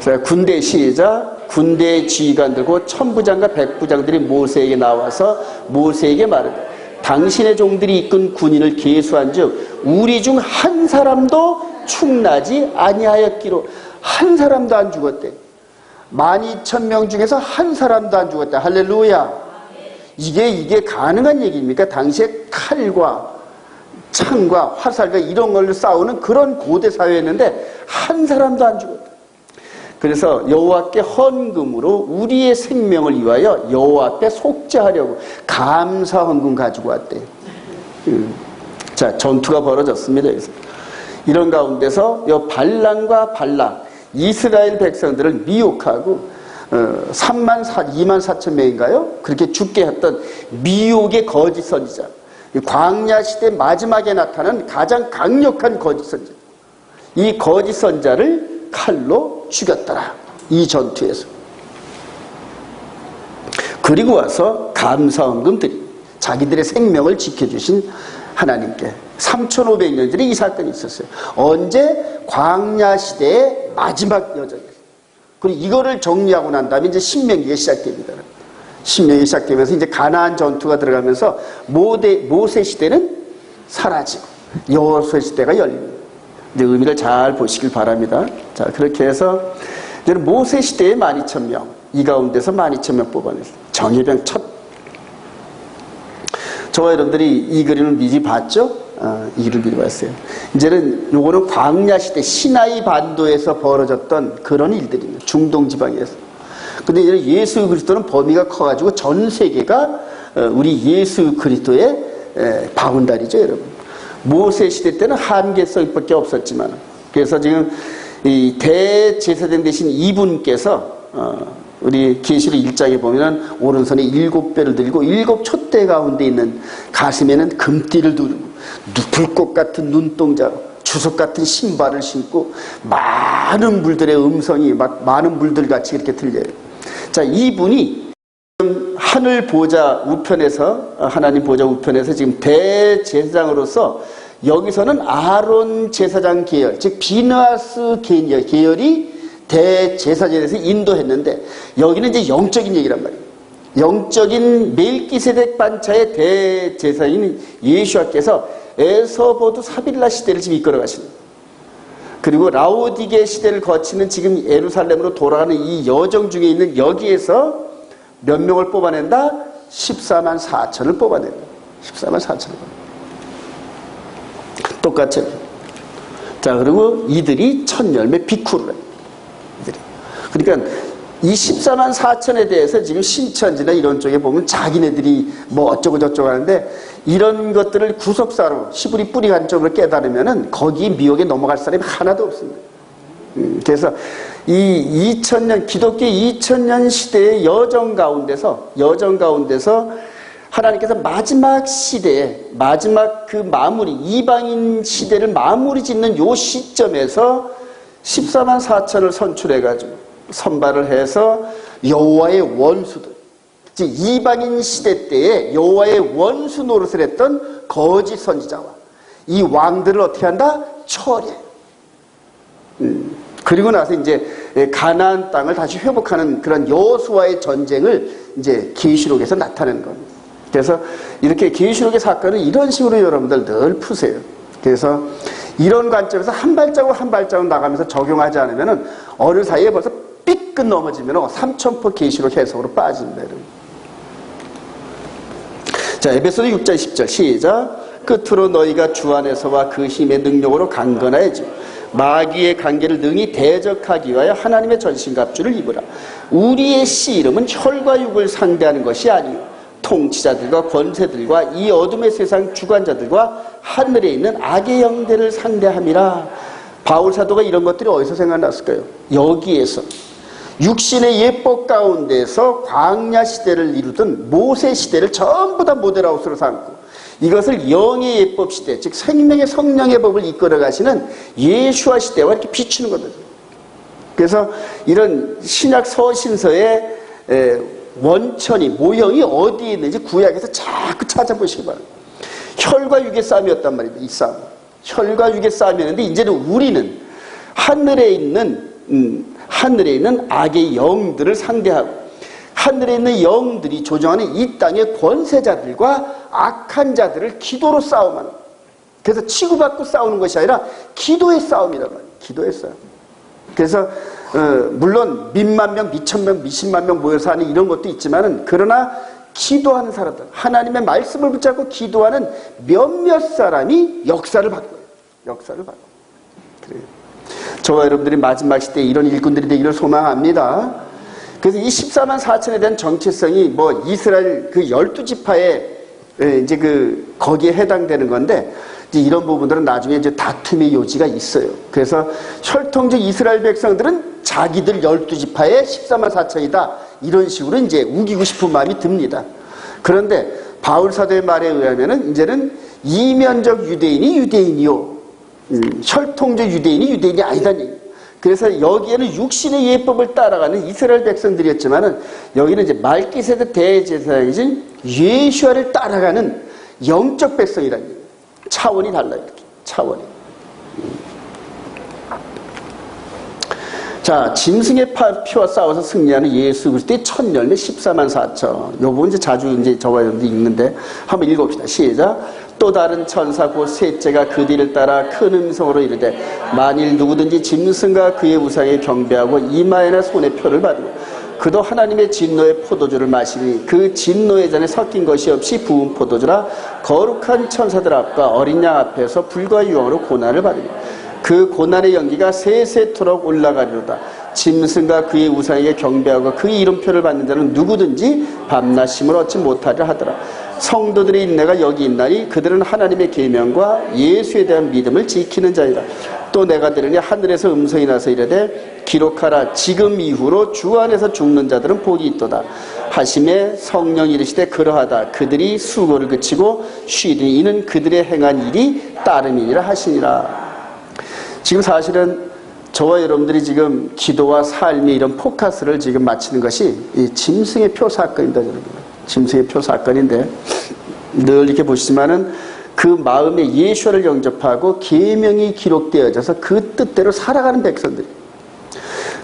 자, 군대 시작. 군대의 지휘관들 곧 천부장과 백부장들이 모세에게 나와서 모세에게 말하되 당신의 종들이 이끈 군인을 계수한즉 우리 중 한 사람도 충나지 아니하였기로. 한 사람도 안 죽었대. 12,000명 중에서 한 사람도 안 죽었대. 할렐루야. 이게 가능한 얘기입니까? 당시에 칼과 창과 화살과 이런 걸로 싸우는 그런 고대 사회였는데 한 사람도 안 죽었다. 그래서 여호와께 헌금으로 우리의 생명을 위하여 여호와 앞에 속죄하려고 감사 헌금 가지고 왔대. 자, 전투가 벌어졌습니다. 그래서 이런 가운데서 이 발람과 발락 이스라엘 백성들을 미혹하고 24,000명인가요? 그렇게 죽게 했던 미혹의 거짓 선지자. 광야 시대 마지막에 나타난 가장 강력한 거짓 선지자. 이 거짓 선지자를 칼로 죽였더라. 이 전투에서. 그리고 와서 감사헌금 드립니다. 자기들의 생명을 지켜주신 하나님께. 3,500년 전에 이 사건이 있었어요. 언제? 광야 시대의 마지막 여정이에요. 그리고 이거를 정리하고 난 다음에 이제 신명기가 시작됩니다. 신명기 시작되면서 이제 가나안 전투가 들어가면서 모세 시대는 사라지고 여호수아 시대가 열립니다. 이제 의미를 잘 보시길 바랍니다. 자, 그렇게 해서 이제는 모세 시대의 12,000명, 이 가운데서 12,000명 뽑아냈어요. 정예병 첫. 저와 여러분들이 이 그림을 미리 봤죠? 이 그림을 미리 봤어요. 이제는 요거는 광야 시대 시나이 반도에서 벌어졌던 그런 일들입니다. 중동 지방에서. 근데 이제 예수 그리스도는 범위가 커가지고 전 세계가 우리 예수 그리스도의 바운다리죠, 여러분. 모세 시대 때는 한계성밖에 없었지만, 그래서 지금 이 대제사장 되신 이분께서 우리 계시록 1장에 보면은 오른손에 7배를 들고 7 촛대 가운데 있는 가슴에는 금띠를 두르고 불꽃 같은 눈동자, 주석 같은 신발을 신고 많은 물들의 음성이 막 많은 물들 같이 이렇게 들려요. 자, 이분이 하늘 보좌 우편에서, 하나님 보좌 우편에서 지금 대제사장으로서 여기서는 아론 제사장 계열, 즉 비느하스 계열이 대제사장에서 인도했는데 여기는 이제 영적인 얘기란 말이에요. 영적인 멜기세덱 반차의 대제사장인 예수와께서 에서보드 사빌라 시대를 지금 이끌어 가십니다. 그리고 라오디게 시대를 거치는 지금 예루살렘으로 돌아가는 이 여정 중에 있는 여기에서 몇 명을 뽑아낸다? 14만 4천을 뽑아낸다. 14만 4천을. 똑같이. 자, 그리고 이들이 1000열매 비쿠르라. 이들이. 그러니까 이 14만 4천에 대해서 지금 신천지나 이런 쪽에 보면 자기네들이 뭐 어쩌고 저쩌고 하는데 이런 것들을 구속사로 시부리 뿌리 관점으로 깨달으면은 거기 미혹에 넘어갈 사람이 하나도 없습니다. 그래서 이 2000년 기독교 2000년 시대의 여정 가운데서 하나님께서 마지막 시대에 마지막 그 마무리 이방인 시대를 마무리 짓는 요 시점에서 14만 4천을 선출해가지고 선발을 해서 여호와의 원수들, 즉 이방인 시대 때에 여호와의 원수 노릇을 했던 거짓 선지자와 이 왕들을 어떻게 한다? 처리해. 그리고 나서 이제 가나안 땅을 다시 회복하는 그런 여호수아의 전쟁을 이제 계시록에서 나타내는 겁니다. 그래서 이렇게 계시록의 사건은 이런 식으로 여러분들 늘 푸세요. 그래서 이런 관점에서 한 발자국 한 발자국 나가면서 적용하지 않으면은 어느 사이에 벌써 삐끗 넘어지면 삼천포 계시록 해석으로 빠집니다. 자, 에베소서 6장 10절 시작. 끝으로 너희가 주 안에서와 그 힘의 능력으로 강건하여지고 마귀의 관계를 능히 대적하기 위하여 하나님의 전신갑주를 입으라. 우리의 씨 이름은 혈과 육을 상대하는 것이 아니요 통치자들과 권세들과 이 어둠의 세상 주관자들과 하늘에 있는 악의 영들을 상대함이라. 바울 사도가 이런 것들이 어디서 생각났을까요? 여기에서 육신의 예법 가운데서 광야 시대를 이루던 모세 시대를 전부 다 모델하우스로 삼고 이것을 영의 예법 시대, 즉 생명의 성령의 법을 이끌어 가시는 예수와 시대와 이렇게 비추는 겁니다. 그래서 이런 신약 서신서의 원천이 모형이 어디에 있는지 구약에서 자꾸 찾아보시기 바랍니다. 혈과 육의 싸움이었단 말입니다. 이 싸움. 혈과 육의 싸움이었는데 이제는 우리는 하늘에 있는 악의 영들을 상대하고 하늘에 있는 영들이 조정하는 이 땅의 권세자들과 악한 자들을 기도로 싸움하는. 그래서 치고받고 싸우는 것이 아니라 기도의 싸움이란 말이에요. 기도의 싸움. 그래서 물론 몇만 명, 몇천 명, 몇십만 명 모여서 하는 이런 것도 있지만은 그러나 기도하는 사람들, 하나님의 말씀을 붙잡고 기도하는 몇몇 사람이 역사를 바꿔요. 역사를 바꿔요. 그래요. 저와 여러분들이 마지막 시대에 이런 일꾼들이 되기를 소망합니다. 그래서 이 14만 4천에 대한 정체성이 뭐 이스라엘 그 12지파에 이제 그 거기에 해당되는 건데 이제 이런 부분들은 나중에 이제 다툼의 요지가 있어요. 그래서 혈통적 이스라엘 백성들은 자기들 12지파의 14만 4천이다. 이런 식으로 이제 우기고 싶은 마음이 듭니다. 그런데 바울 사도의 말에 의하면은 이제는 이면적 유대인이 유대인이요. 혈통적 유대인이 유대인이 아니다는 얘기예요. 그래서 여기에는 육신의 예법을 따라가는 이스라엘 백성들이었지만은 여기는 이제 말기세덱 대제사장이신 예수아를 따라가는 영적 백성이라는 얘기예요. 차원이 달라요. 이렇게. 차원이. 자, 짐승의 피와 싸워서 승리하는 예수 그리스도의 첫 열매 14만 4천. 요 부분 이제 자주 이제 저와 여러분들 읽는데 한번 읽어봅시다. 시작. 또 다른 천사 곧 셋째가 그 뒤를 따라 큰 음성으로 이르되 만일 누구든지 짐승과 그의 우상에 경배하고 이마에나 손에 표를 받으고 그도 하나님의 진노의 포도주를 마시니 그 진노의 잔에 섞인 것이 없이 부은 포도주라 거룩한 천사들 앞과 어린 양 앞에서 불과 유황으로 고난을 받으니 그 고난의 연기가 세세토록 올라가리로다. 짐승과 그의 우상에게 경배하고 그의 이름표를 받는 자는 누구든지 밤낮 힘을 얻지 못하리라 하더라. 성도들의 인내가 여기 있나니 그들은 하나님의 계명과 예수에 대한 믿음을 지키는 자이다. 또 내가 들으니 하늘에서 음성이 나서 이르되 기록하라. 지금 이후로 주 안에서 죽는 자들은 복이 있도다 하심에 성령이 이르시되 그러하다. 그들이 수고를 그치고 쉬리니 이는 그들의 행한 일이 따름이니라 하시니라. 지금 사실은 저와 여러분들이 지금 기도와 삶의 이런 포커스를 지금 마치는 것이 이 짐승의 표 사건입니다, 여러분. 짐승의 표 사건인데 늘 이렇게 보시지만은 그 마음에 예수를 영접하고 계명이 기록되어져서 그 뜻대로 살아가는 백성들이.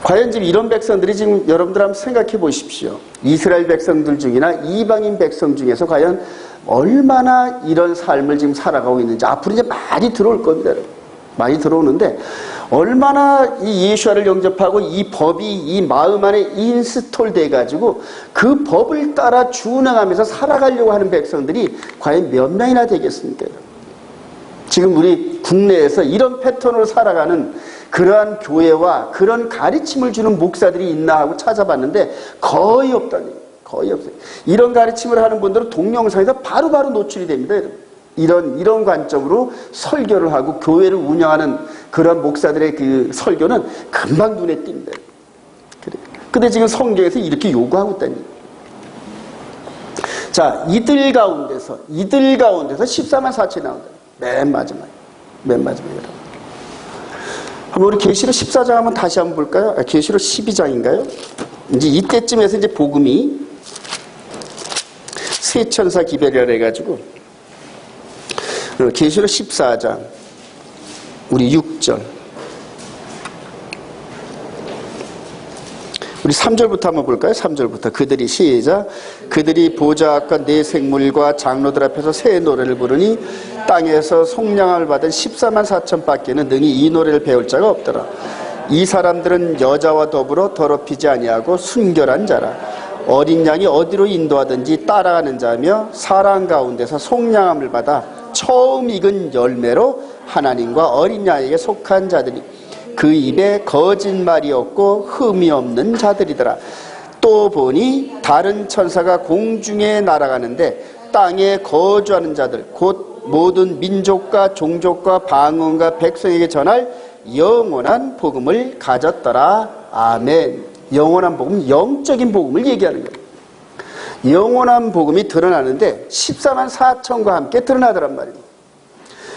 과연 지금 이런 백성들이 지금 여러분들 한번 생각해 보십시오. 이스라엘 백성들 중이나 이방인 백성 중에서 과연 얼마나 이런 삶을 지금 살아가고 있는지 앞으로 이제 많이 들어올 겁니다, 여러분. 많이 들어오는데 얼마나 이 예수를 영접하고 이 법이 이 마음 안에 인스톨 돼가지고 그 법을 따라 준행하면서 살아가려고 하는 백성들이 과연 몇 명이나 되겠습니까? 지금 우리 국내에서 이런 패턴으로 살아가는 그러한 교회와 그런 가르침을 주는 목사들이 있나 하고 찾아봤는데 거의 없다니. 거의 없어요. 이런 가르침을 하는 분들은 동영상에서 바로바로 노출이 됩니다, 여러분. 이런 관점으로 설교를 하고 교회를 운영하는 그런 목사들의 그 설교는 금방 눈에 띕니다. 그래. 근데 지금 성경에서 이렇게 요구하고 있다니. 자, 이들 가운데서 14만 4천이 나온다. 맨 마지막에. 한번 우리 계시록 14장 한번 다시 한번 볼까요? 계시록 12장인가요? 이제 이때쯤에서 이제 복음이 세 천사 기별이라 해가지고 계시록 14장 우리 6절 우리 3절부터 한번 볼까요? 3절부터 그들이 시작 그들이 보좌 앞과 네 생물과 장로들 앞에서 새 노래를 부르니 땅에서 속량함을 받은 14만 4천 밖에는 능히 이 노래를 배울 자가 없더라. 이 사람들은 여자와 더불어 더럽히지 아니하고 순결한 자라. 어린 양이 어디로 인도하든지 따라가는 자며 사랑 가운데서 속량함을 받아 처음 익은 열매로 하나님과 어린 양에게 속한 자들이 그 입에 거짓말이 없고 흠이 없는 자들이더라. 또 보니 다른 천사가 공중에 날아가는데 땅에 거주하는 자들 곧 모든 민족과 종족과 방언과 백성에게 전할 영원한 복음을 가졌더라. 아멘. 영원한 복음, 영적인 복음을 얘기하는 거예요. 영원한 복음이 드러나는데 14만 4천과 함께 드러나더란 말입니다.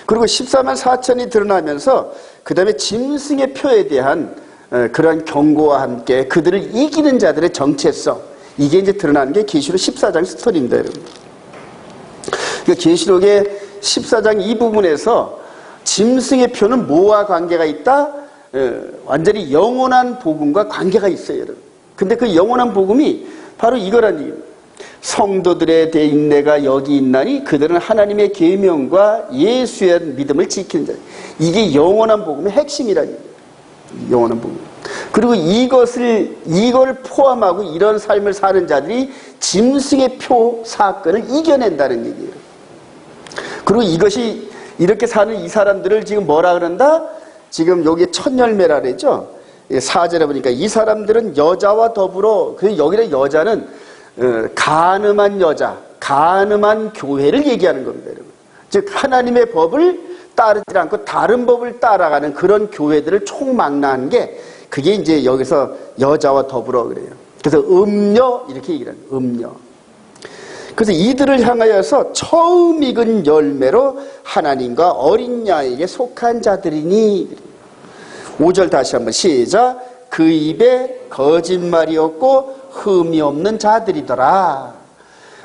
그리고 14만 4천이 드러나면서 그 다음에 짐승의 표에 대한 그런 경고와 함께 그들을 이기는 자들의 정체성, 이게 이제 드러나는 게 계시록 14장 스토리입니다, 여러분. 그러니까 계시록의 14장 이 부분에서 짐승의 표는 뭐와 관계가 있다? 완전히 영원한 복음과 관계가 있어요, 여러분. 근데 그 영원한 복음이 바로 이거란 얘기입니다. 성도들의 대인내가 여기 있나니 그들은 하나님의 계명과 예수의 믿음을 지키는 자. 이게 영원한 복음의 핵심이라는 얘기예요. 영원한 복음. 그리고 이걸 포함하고 이런 삶을 사는 자들이 짐승의 표 사건을 이겨낸다는 얘기예요. 그리고 이것이 이렇게 사는 이 사람들을 지금 뭐라 그런다? 지금 여기 첫 열매라 그랬죠? 4절에 보니까 이 사람들은 여자와 더불어, 여기는 여자는 간음한 여자, 간음한 교회를 얘기하는 겁니다, 여러분. 즉 하나님의 법을 따르지 않고 다른 법을 따라가는 그런 교회들을 총망라한 게 그게 이제 여기서 여자와 더불어 그래요. 그래서 음녀 이렇게 얘기를 합니다. 음녀. 그래서 이들을 향하여서 처음 익은 열매로 하나님과 어린 양에게 속한 자들이니. 5절 다시 한번 시작. 그 입에 거짓말이 없고 흠이 없는 자들이더라.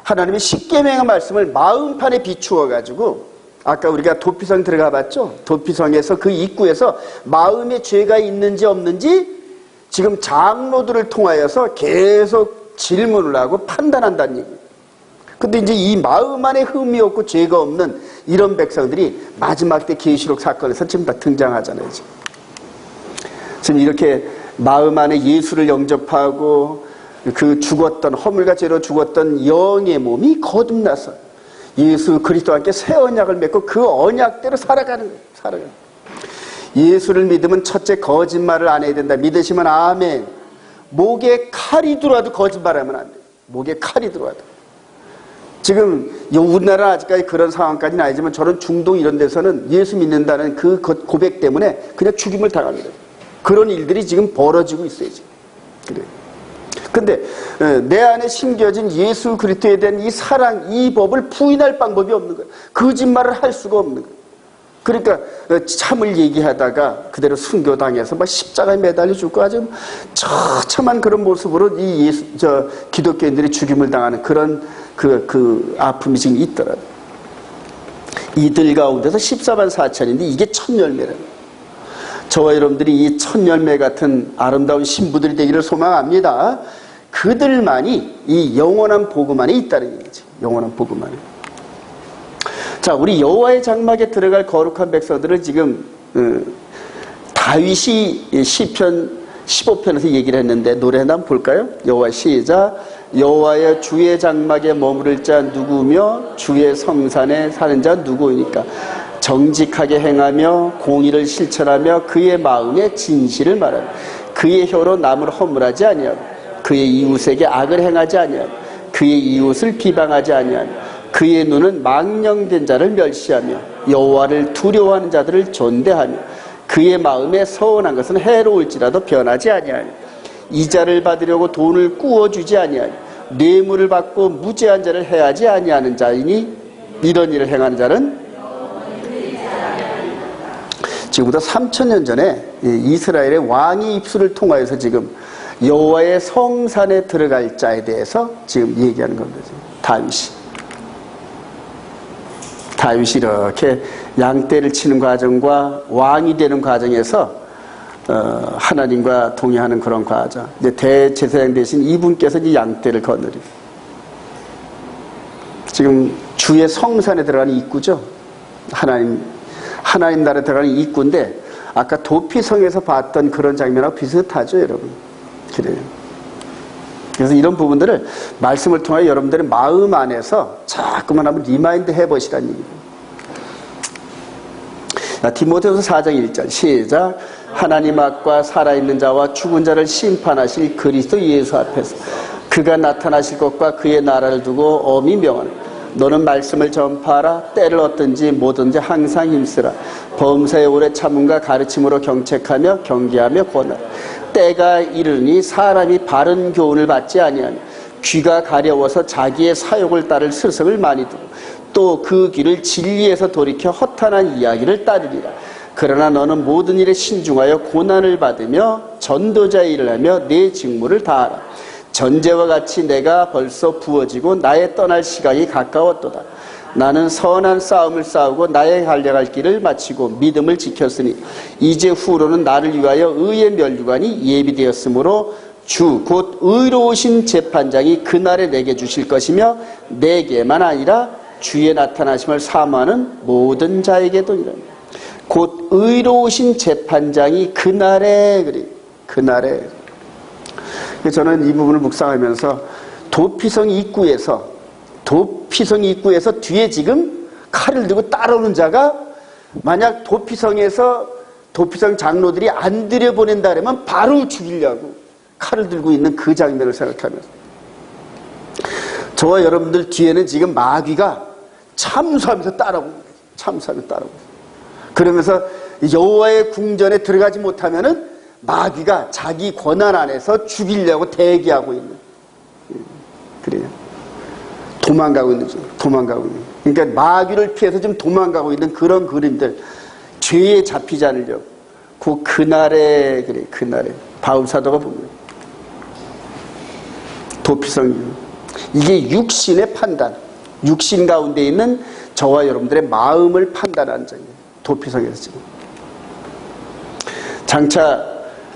하나님의 십계명의 말씀을 마음판에 비추어 가지고 아까 우리가 도피성 들어가 봤죠? 도피성에서 그 입구에서 마음에 죄가 있는지 없는지 지금 장로들을 통하여서 계속 질문을 하고 판단한다는 얘기예요. 근데 이제 이 마음 안에 흠이 없고 죄가 없는 이런 백성들이 마지막 때 계시록 사건에서 지금 다 등장하잖아요. 지금 이렇게 마음 안에 예수를 영접하고 그 죽었던 허물과 죄로 죽었던 영의 몸이 거듭나서 예수 그리스도와 함께 새 언약을 맺고 그 언약대로 살아가는 거예요. 살아가는 거예요. 예수를 믿으면 첫째 거짓말을 안 해야 된다. 믿으시면 아멘. 목에 칼이 들어와도 거짓말하면 안 돼요. 목에 칼이 들어와도. 지금 우리나라는 아직까지 그런 상황까지는 아니지만 저런 중동 이런 데서는 예수 믿는다는 그 고백 때문에 그냥 죽임을 당합니다. 그런 일들이 지금 벌어지고 있어요. 지금. 그래요. 근데 내 안에 심겨진 예수 그리스도에 대한 이 사랑, 이 법을 부인할 방법이 없는 거예요. 거짓말을 할 수가 없는 거예요. 그러니까 참을 얘기하다가 그대로 순교당해서 막 십자가에 매달려 죽고 아주 처참한 그런 모습으로 이 기독교인들이 죽임을 당하는 그런 그 아픔이 지금 있더라고요. 이들 가운데서 14만 4천인데 이게 첫 열매라는 거예요. 저와 여러분들이 이 첫 열매 같은 아름다운 신부들이 되기를 소망합니다. 그들만이 이 영원한 복음 안에 있다는 얘기죠. 영원한 복음 안에. 자, 우리 여호와의 장막에 들어갈 거룩한 백성들을 지금 다윗이 시편 15편에서 얘기를 했는데 노래 한번 볼까요? 여호와 시작. 여호와의 주의 장막에 머무를 자 누구며 주의 성산에 사는 자 누구이니까. 정직하게 행하며 공의를 실천하며 그의 마음에 진실을 말하며 그의 혀로 남을 허물하지 아니하고 그의 이웃에게 악을 행하지 아니하고 그의 이웃을 비방하지 아니하며 그의 눈은 망령된 자를 멸시하며 여호와를 두려워하는 자들을 존대하며 그의 마음에 서운한 것은 해로울지라도 변하지 아니하며 이자를 받으려고 돈을 꾸어주지 아니하며 뇌물을 받고 무죄한 자를 해하지 아니하는 자이니 이런 일을 행하는 자는 지금부터 3000년 전에 이스라엘의 왕의 입술을 통하여서 지금 여호와의 성산에 들어갈 자에 대해서 지금 얘기하는 겁니다. 다윗이 이렇게 양떼를 치는 과정과 왕이 되는 과정에서 하나님과 동의하는 그런 과정. 대제사장 대신 이분께서 이 양떼를 거느리고 지금 주의 성산에 들어가는 입구죠. 하나님 나라에 들어가는 입구인데 아까 도피성에서 봤던 그런 장면하고 비슷하죠, 여러분. 그래요. 그래서 이런 부분들을 말씀을 통해 여러분들의 마음 안에서 자꾸만 한번 리마인드 해보시라는 얘기입니다. 디모데후서 4장 1절 시작. 하나님 앞과 살아있는 자와 죽은 자를 심판하실 그리스도 예수 앞에서 그가 나타나실 것과 그의 나라를 두고 엄히 명하노라. 너는 말씀을 전파하라. 때를 얻든지 뭐든지 항상 힘쓰라. 범사에 오래 참음과 가르침으로 경책하며 경계하며 권하라. 때가 이르니 사람이 바른 교훈을 받지 아니하며 귀가 가려워서 자기의 사욕을 따를 스승을 많이 두고 또 그 귀를 진리에서 돌이켜 허탄한 이야기를 따르리라. 그러나 너는 모든 일에 신중하여 고난을 받으며 전도자의 일을 하며 내 직무를 다하라. 전제와 같이 내가 벌써 부어지고 나의 떠날 시간이 가까웠도다. 나는 선한 싸움을 싸우고 나의 달려갈 길을 마치고 믿음을 지켰으니 이제 후로는 나를 위하여 의의 면류관이 예비되었으므로 주 곧 의로우신 재판장이 그날에 내게 주실 것이며 내게만 아니라 주의 나타나심을 사모하는 모든 자에게도 곧 의로우신 재판장이 그날에 저는 이 부분을 묵상하면서 도피성 입구에서 뒤에 지금 칼을 들고 따라오는 자가 만약 도피성 장로들이 안 들여보낸다 그러면 바로 죽이려고 칼을 들고 있는 그 장면을 생각하면서 저와 여러분들 뒤에는 지금 마귀가 참수하면서 따라오고 그러면서 여호와의 궁전에 들어가지 못하면은 마귀가 자기 권한 안에서 죽이려고 대기하고 있는, 그래요. 도망가고 있는. 그러니까 마귀를 피해서 지금 도망가고 있는 그런 그림들, 죄에 잡히지 않으려고. 그날에 바울사도가 보면 도피성, 이게 육신의 판단, 육신 가운데 있는 저와 여러분들의 마음을 판단하는 장면, 도피성에서 지금. 장차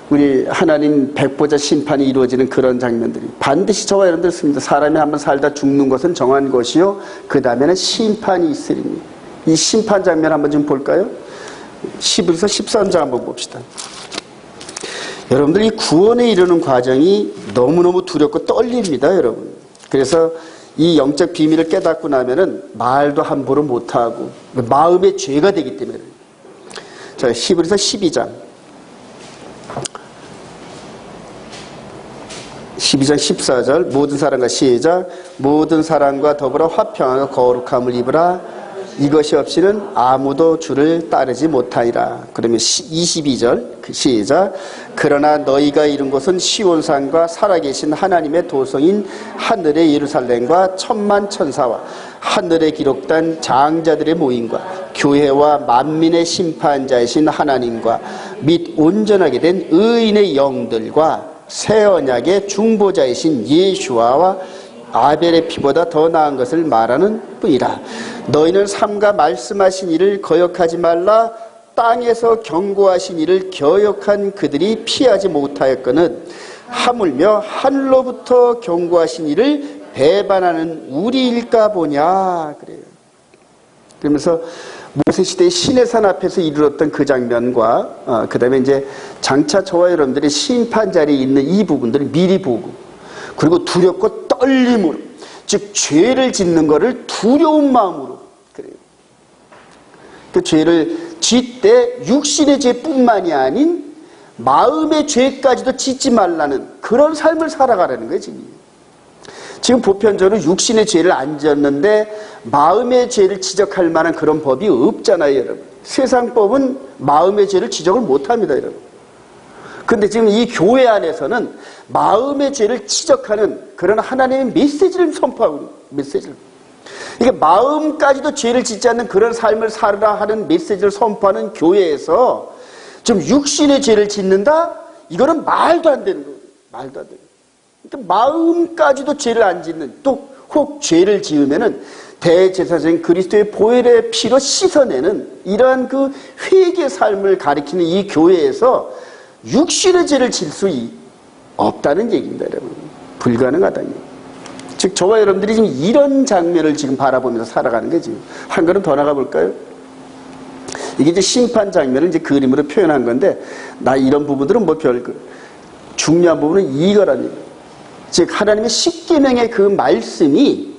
우리 하나님 백보자 심판이 이루어지는 그런 장면들이 반드시 저와 여러분들 있습니다. 사람이 한번 살다 죽는 것은 정한 것이요 그 다음에는 심판이 있으리니. 이 심판 장면 한번 좀 볼까요? 11에서 13장 한번 봅시다. 여러분들 이 구원에 이르는 과정이 너무너무 두렵고 떨립니다, 여러분. 그래서 이 영적 비밀을 깨닫고 나면은 말도 함부로 못하고 마음의 죄가 되기 때문에. 자, 히브리서 12장 14절 모든 사람과 시작. 모든 사람과 더불어 화평하고 거룩함을 입으라. 이것이 없이는 아무도 주를 따르지 못하리라. 그러면 22절 시작. 그러나 너희가 이룬 곳은 시온산과 살아계신 하나님의 도성인 하늘의 예루살렘과 천만 천사와 하늘에 기록된 장자들의 모임과 교회와 만민의 심판자이신 하나님과 및 온전하게 된 의인의 영들과 새 언약의 중보자이신 예수아와 아벨의 피보다 더 나은 것을 말하는 뿐이라. 너희는 삼가 말씀하신 이를 거역하지 말라. 땅에서 경고하신 이를 거역한 그들이 피하지 못하였거늘 하물며 하늘로부터 경고하신 이를 배반하는 우리일까 보냐. 그래요. 그러면서 모세시대의 시내산 앞에서 이르렀던 그 장면과 그 다음에 이제 장차 저와 여러분들의 심판 자리에 있는 이 부분들을 미리 보고, 그리고 두렵고 떨림으로, 즉 죄를 짓는 것을 두려운 마음으로, 그래요. 그 죄를 짓되 육신의 죄뿐만이 아닌 마음의 죄까지도 짓지 말라는 그런 삶을 살아가라는 거예요, 지금 보편적으로 육신의 죄를 안 지었는데 마음의 죄를 지적할 만한 그런 법이 없잖아요, 여러분. 세상 법은 마음의 죄를 지적을 못합니다, 여러분. 근데 지금 이 교회 안에서는 마음의 죄를 지적하는 그런 하나님의 메시지를 선포하고 있는 메시지를. 이게 마음까지도 죄를 짓지 않는 그런 삶을 살으라 하는 메시지를 선포하는 교회에서 좀 육신의 죄를 짓는다? 이거는 말도 안 되는 거예요. 말도 안 되는 거예요. 그러니까 마음까지도 죄를 안 짓는, 또 혹 죄를 지으면은 대제사장인 그리스도의 보혈의 피로 씻어내는 이러한 그 회개의 삶을 가리키는 이 교회에서 육신의 죄를 질 수 없다는 얘기입니다, 여러분. 불가능하다는 얘기. 즉, 저와 여러분들이 지금 이런 장면을 지금 바라보면서 살아가는 게 지금 한 걸음 더 나가 볼까요? 이게 이제 심판 장면을 이제 그림으로 표현한 건데, 나 이런 부분들은 뭐 별거. 중요한 부분은 이거라는 얘기예요. 즉, 하나님의 십계명의 그 말씀이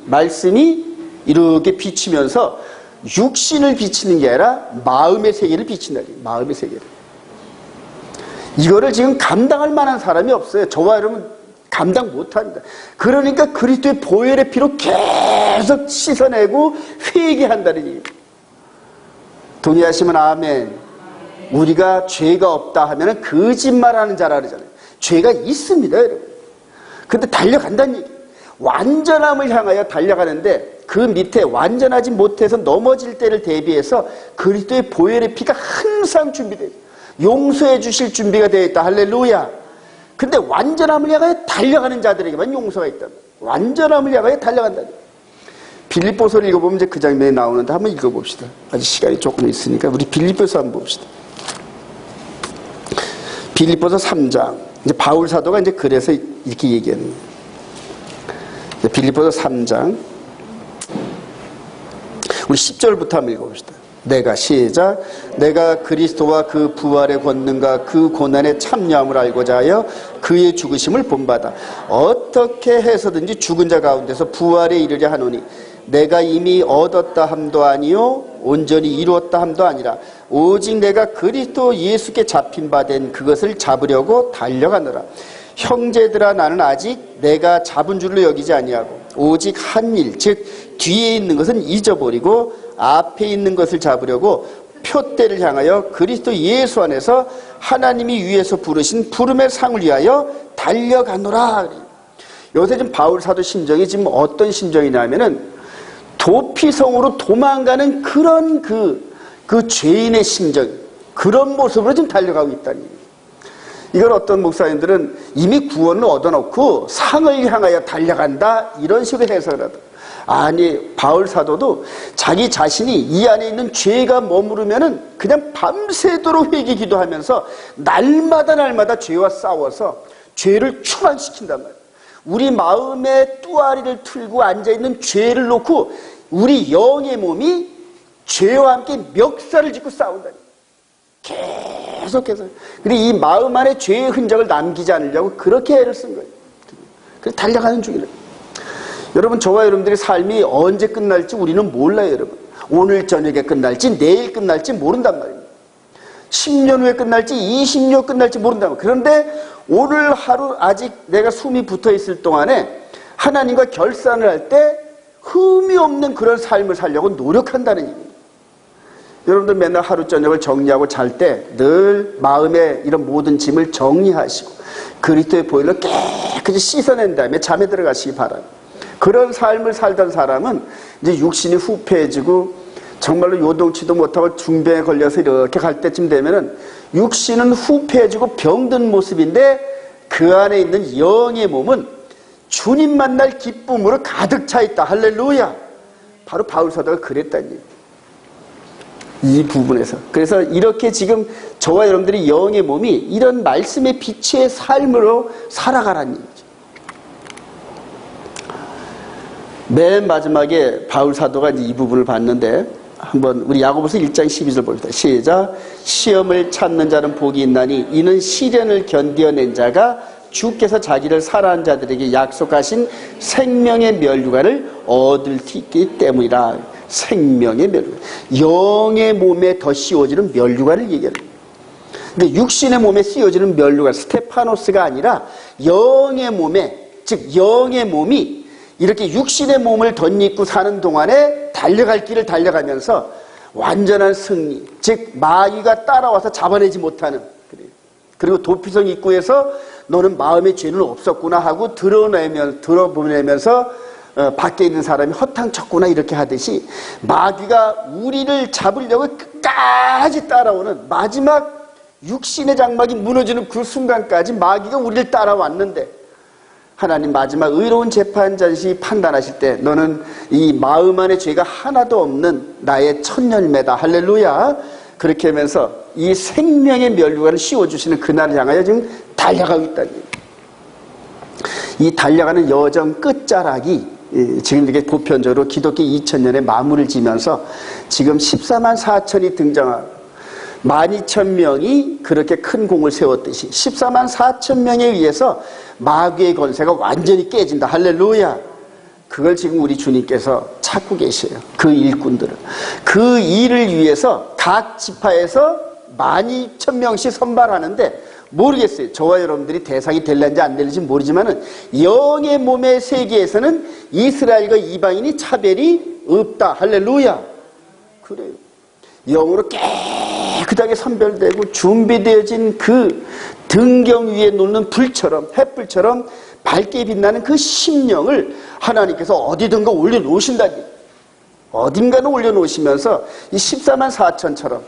이렇게 비치면서 육신을 비치는 게 아니라 마음의 세계를 비친다. 마음의 세계를. 이거를 지금 감당할 만한 사람이 없어요. 저와 여러분 감당 못합니다. 그러니까 그리스도의 보혈의 피로 계속 씻어내고 회개한다는 얘기입니다. 동의하시면 아멘. 우리가 죄가 없다 하면 거짓말하는 자라 그러잖아요. 죄가 있습니다, 여러분. 근데 달려간다는 얘기예요. 완전함을 향하여 달려가는데 그 밑에 완전하지 못해서 넘어질 때를 대비해서 그리스도의 보혈의 피가 항상 준비되어 있어요. 용서해 주실 준비가 되어 있다. 할렐루야. 근데 완전함을 향하여 달려가는 자들에게만 용서가 있다. 완전함을 향하여 달려간다. 빌립보서를 읽어보면 이제 그 장면이 나오는데 한번 읽어봅시다. 아직 시간이 조금 있으니까 우리 빌립보서 한번 봅시다. 빌립보서 3장. 이제 바울 사도가 이제 그래서 이렇게 얘기하는 거예요. 빌립보서 3장. 우리 10절부터 한번 읽어봅시다. 내가 시작. 내가 그리스도와 그 부활의 권능과 그 고난에 참여함을 알고자 하여 그의 죽으심을 본받아 어떻게 해서든지 죽은 자 가운데서 부활에 이르려 하노니 내가 이미 얻었다 함도 아니요 온전히 이루었다 함도 아니라 오직 내가 그리스도 예수께 잡힌 바 된 그것을 잡으려고 달려가노라. 형제들아, 나는 아직 내가 잡은 줄로 여기지 아니하고 오직 한 일, 즉 뒤에 있는 것은 잊어버리고 앞에 있는 것을 잡으려고 표대를 향하여 그리스도 예수 안에서 하나님이 위에서 부르신 부름의 상을 위하여 달려가노라. 요새 지금 바울 사도 심정이 지금 어떤 심정이냐면은 도피성으로 도망가는 그런 그 죄인의 심정, 그런 모습으로 지금 달려가고 있다는 얘기예요. 이걸 어떤 목사님들은 이미 구원을 얻어놓고 상을 향하여 달려간다 이런 식으로 해석을 하더라고요. 아니, 바울 사도도 자기 자신이 이 안에 있는 죄가 머무르면은 그냥 밤새도록 회개 기도하면서 날마다 죄와 싸워서 죄를 추방시킨단 말이에요. 우리 마음의 뚜아리를 틀고 앉아있는 죄를 놓고 우리 영의 몸이 죄와 함께 멱살을 짚고 싸운다니. 계속해서. 그리고 이 마음 안에 죄의 흔적을 남기지 않으려고 그렇게 애를 쓴 거예요. 그래서 달려가는 중이래요. 여러분, 저와 여러분들의 삶이 언제 끝날지 우리는 몰라요, 여러분. 오늘 저녁에 끝날지 내일 끝날지 모른단 말입니다. 10년 후에 끝날지 20년 후에 끝날지 모른단 말이에요. 그런데 오늘 하루 아직 내가 숨이 붙어 있을 동안에 하나님과 결산을 할 때 흠이 없는 그런 삶을 살려고 노력한다는 얘기입니다. 여러분들 맨날 하루 저녁을 정리하고 잘 때 늘 마음에 이런 모든 짐을 정리하시고 그리스도의 보혈로 깨끗이 씻어낸 다음에 잠에 들어가시기 바랍니다. 그런 삶을 살던 사람은 이제 육신이 후패해지고 정말로 요동치도 못하고 중병에 걸려서 이렇게 갈 때쯤 되면은 육신은 후패해지고 병든 모습인데 그 안에 있는 영의 몸은 주님 만날 기쁨으로 가득 차 있다. 할렐루야. 바로 바울 사도가 그랬다는 얘기예요. 이 부분에서. 그래서 이렇게 지금 저와 여러분들이 영의 몸이 이런 말씀의 빛의 삶으로 살아가라는 얘기죠. 맨 마지막에 바울 사도가 이 부분을 봤는데 한번 우리 야고보서 1장 12절 봅시다. 시작. 시험을 참는 자는 복이 있나니 이는 시련을 견뎌낸 자가 주께서 자기를 사랑하는 자들에게 약속하신 생명의 면류관을 얻을 수 있기 때문이라. 생명의 면류관. 영의 몸에 더 씌워지는 면류관을 얘기합니다. 근데 육신의 몸에 씌워지는 면류관, 스테파노스가 아니라 영의 몸에, 즉 영의 몸이 이렇게 육신의 몸을 덧입고 사는 동안에 달려갈 길을 달려가면서 완전한 승리, 즉 마귀가 따라와서 잡아내지 못하는 그리고 도피성 입구에서 너는 마음의 죄는 없었구나 하고 드러보내면서 밖에 있는 사람이 허탕쳤구나 이렇게 하듯이 마귀가 우리를 잡으려고 끝까지 따라오는 마지막 육신의 장막이 무너지는 그 순간까지 마귀가 우리를 따라왔는데 하나님 마지막 의로운 재판장시 판단하실 때 너는 이 마음 안에 죄가 하나도 없는 나의 첫 열매다. 할렐루야. 그렇게 하면서 이 생명의 면류관을 씌워주시는 그날을 향하여 지금 달려가고 있다는 거예요. 이 달려가는 여정 끝자락이 지금 이렇게 보편적으로 기독교 2000년의 마무리를 지면서 지금 14만 4천이 등장하고 12,000명이 그렇게 큰 공을 세웠듯이 14만 4천 명에 의해서 마귀의 권세가 완전히 깨진다. 할렐루야. 그걸 지금 우리 주님께서 찾고 계셔요. 그 일꾼들을. 그 일을 위해서 각 지파에서 12,000명씩 선발하는데 모르겠어요. 저와 여러분들이 대상이 될는지 안 될는지 모르지만은 영의 몸의 세계에서는 이스라엘과 이방인이 차별이 없다. 할렐루야. 그래요. 영으로 깨끗하게 선별되고 준비되어진 그 등경 위에 놓는 불처럼 햇불처럼 밝게 빛나는 그 심령을 하나님께서 어디든가 올려놓으신다니. 어딘가는 올려놓으시면서 이 14만 4천처럼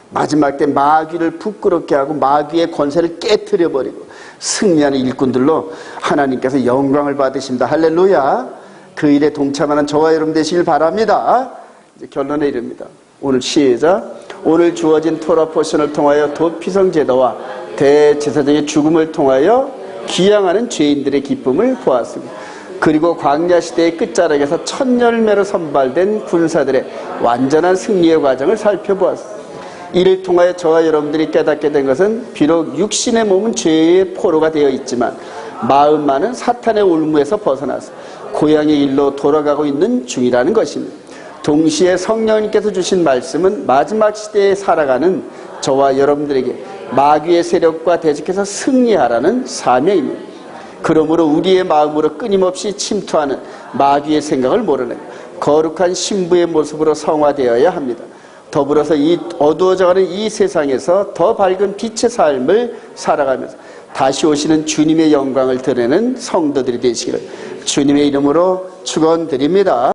마지막 때 마귀를 부끄럽게 하고 마귀의 권세를 깨트려버리고 승리하는 일꾼들로 하나님께서 영광을 받으십니다. 할렐루야. 그 일에 동참하는 저와 여러분 되시길 바랍니다. 이제 결론에 이릅니다. 오늘 시작. 오늘 주어진 토라 포션을 통하여 도피성 제도와 대제사장의 죽음을 통하여 귀향하는 죄인들의 기쁨을 보았습니다. 그리고 광야 시대의 끝자락에서 첫 열매로 선발된 군사들의 완전한 승리의 과정을 살펴보았습니다. 이를 통하여 저와 여러분들이 깨닫게 된 것은 비록 육신의 몸은 죄의 포로가 되어 있지만 마음만은 사탄의 올무에서 벗어나서 고향의 일로 돌아가고 있는 중이라는 것입니다. 동시에 성령님께서 주신 말씀은 마지막 시대에 살아가는 저와 여러분들에게 마귀의 세력과 대적해서 승리하라는 사명입니다. 그러므로 우리의 마음으로 끊임없이 침투하는 마귀의 생각을 모르는 거룩한 신부의 모습으로 성화되어야 합니다. 더불어서 이 어두워져가는 이 세상에서 더 밝은 빛의 삶을 살아가면서 다시 오시는 주님의 영광을 드러내는 성도들이 되시기를 주님의 이름으로 축원드립니다.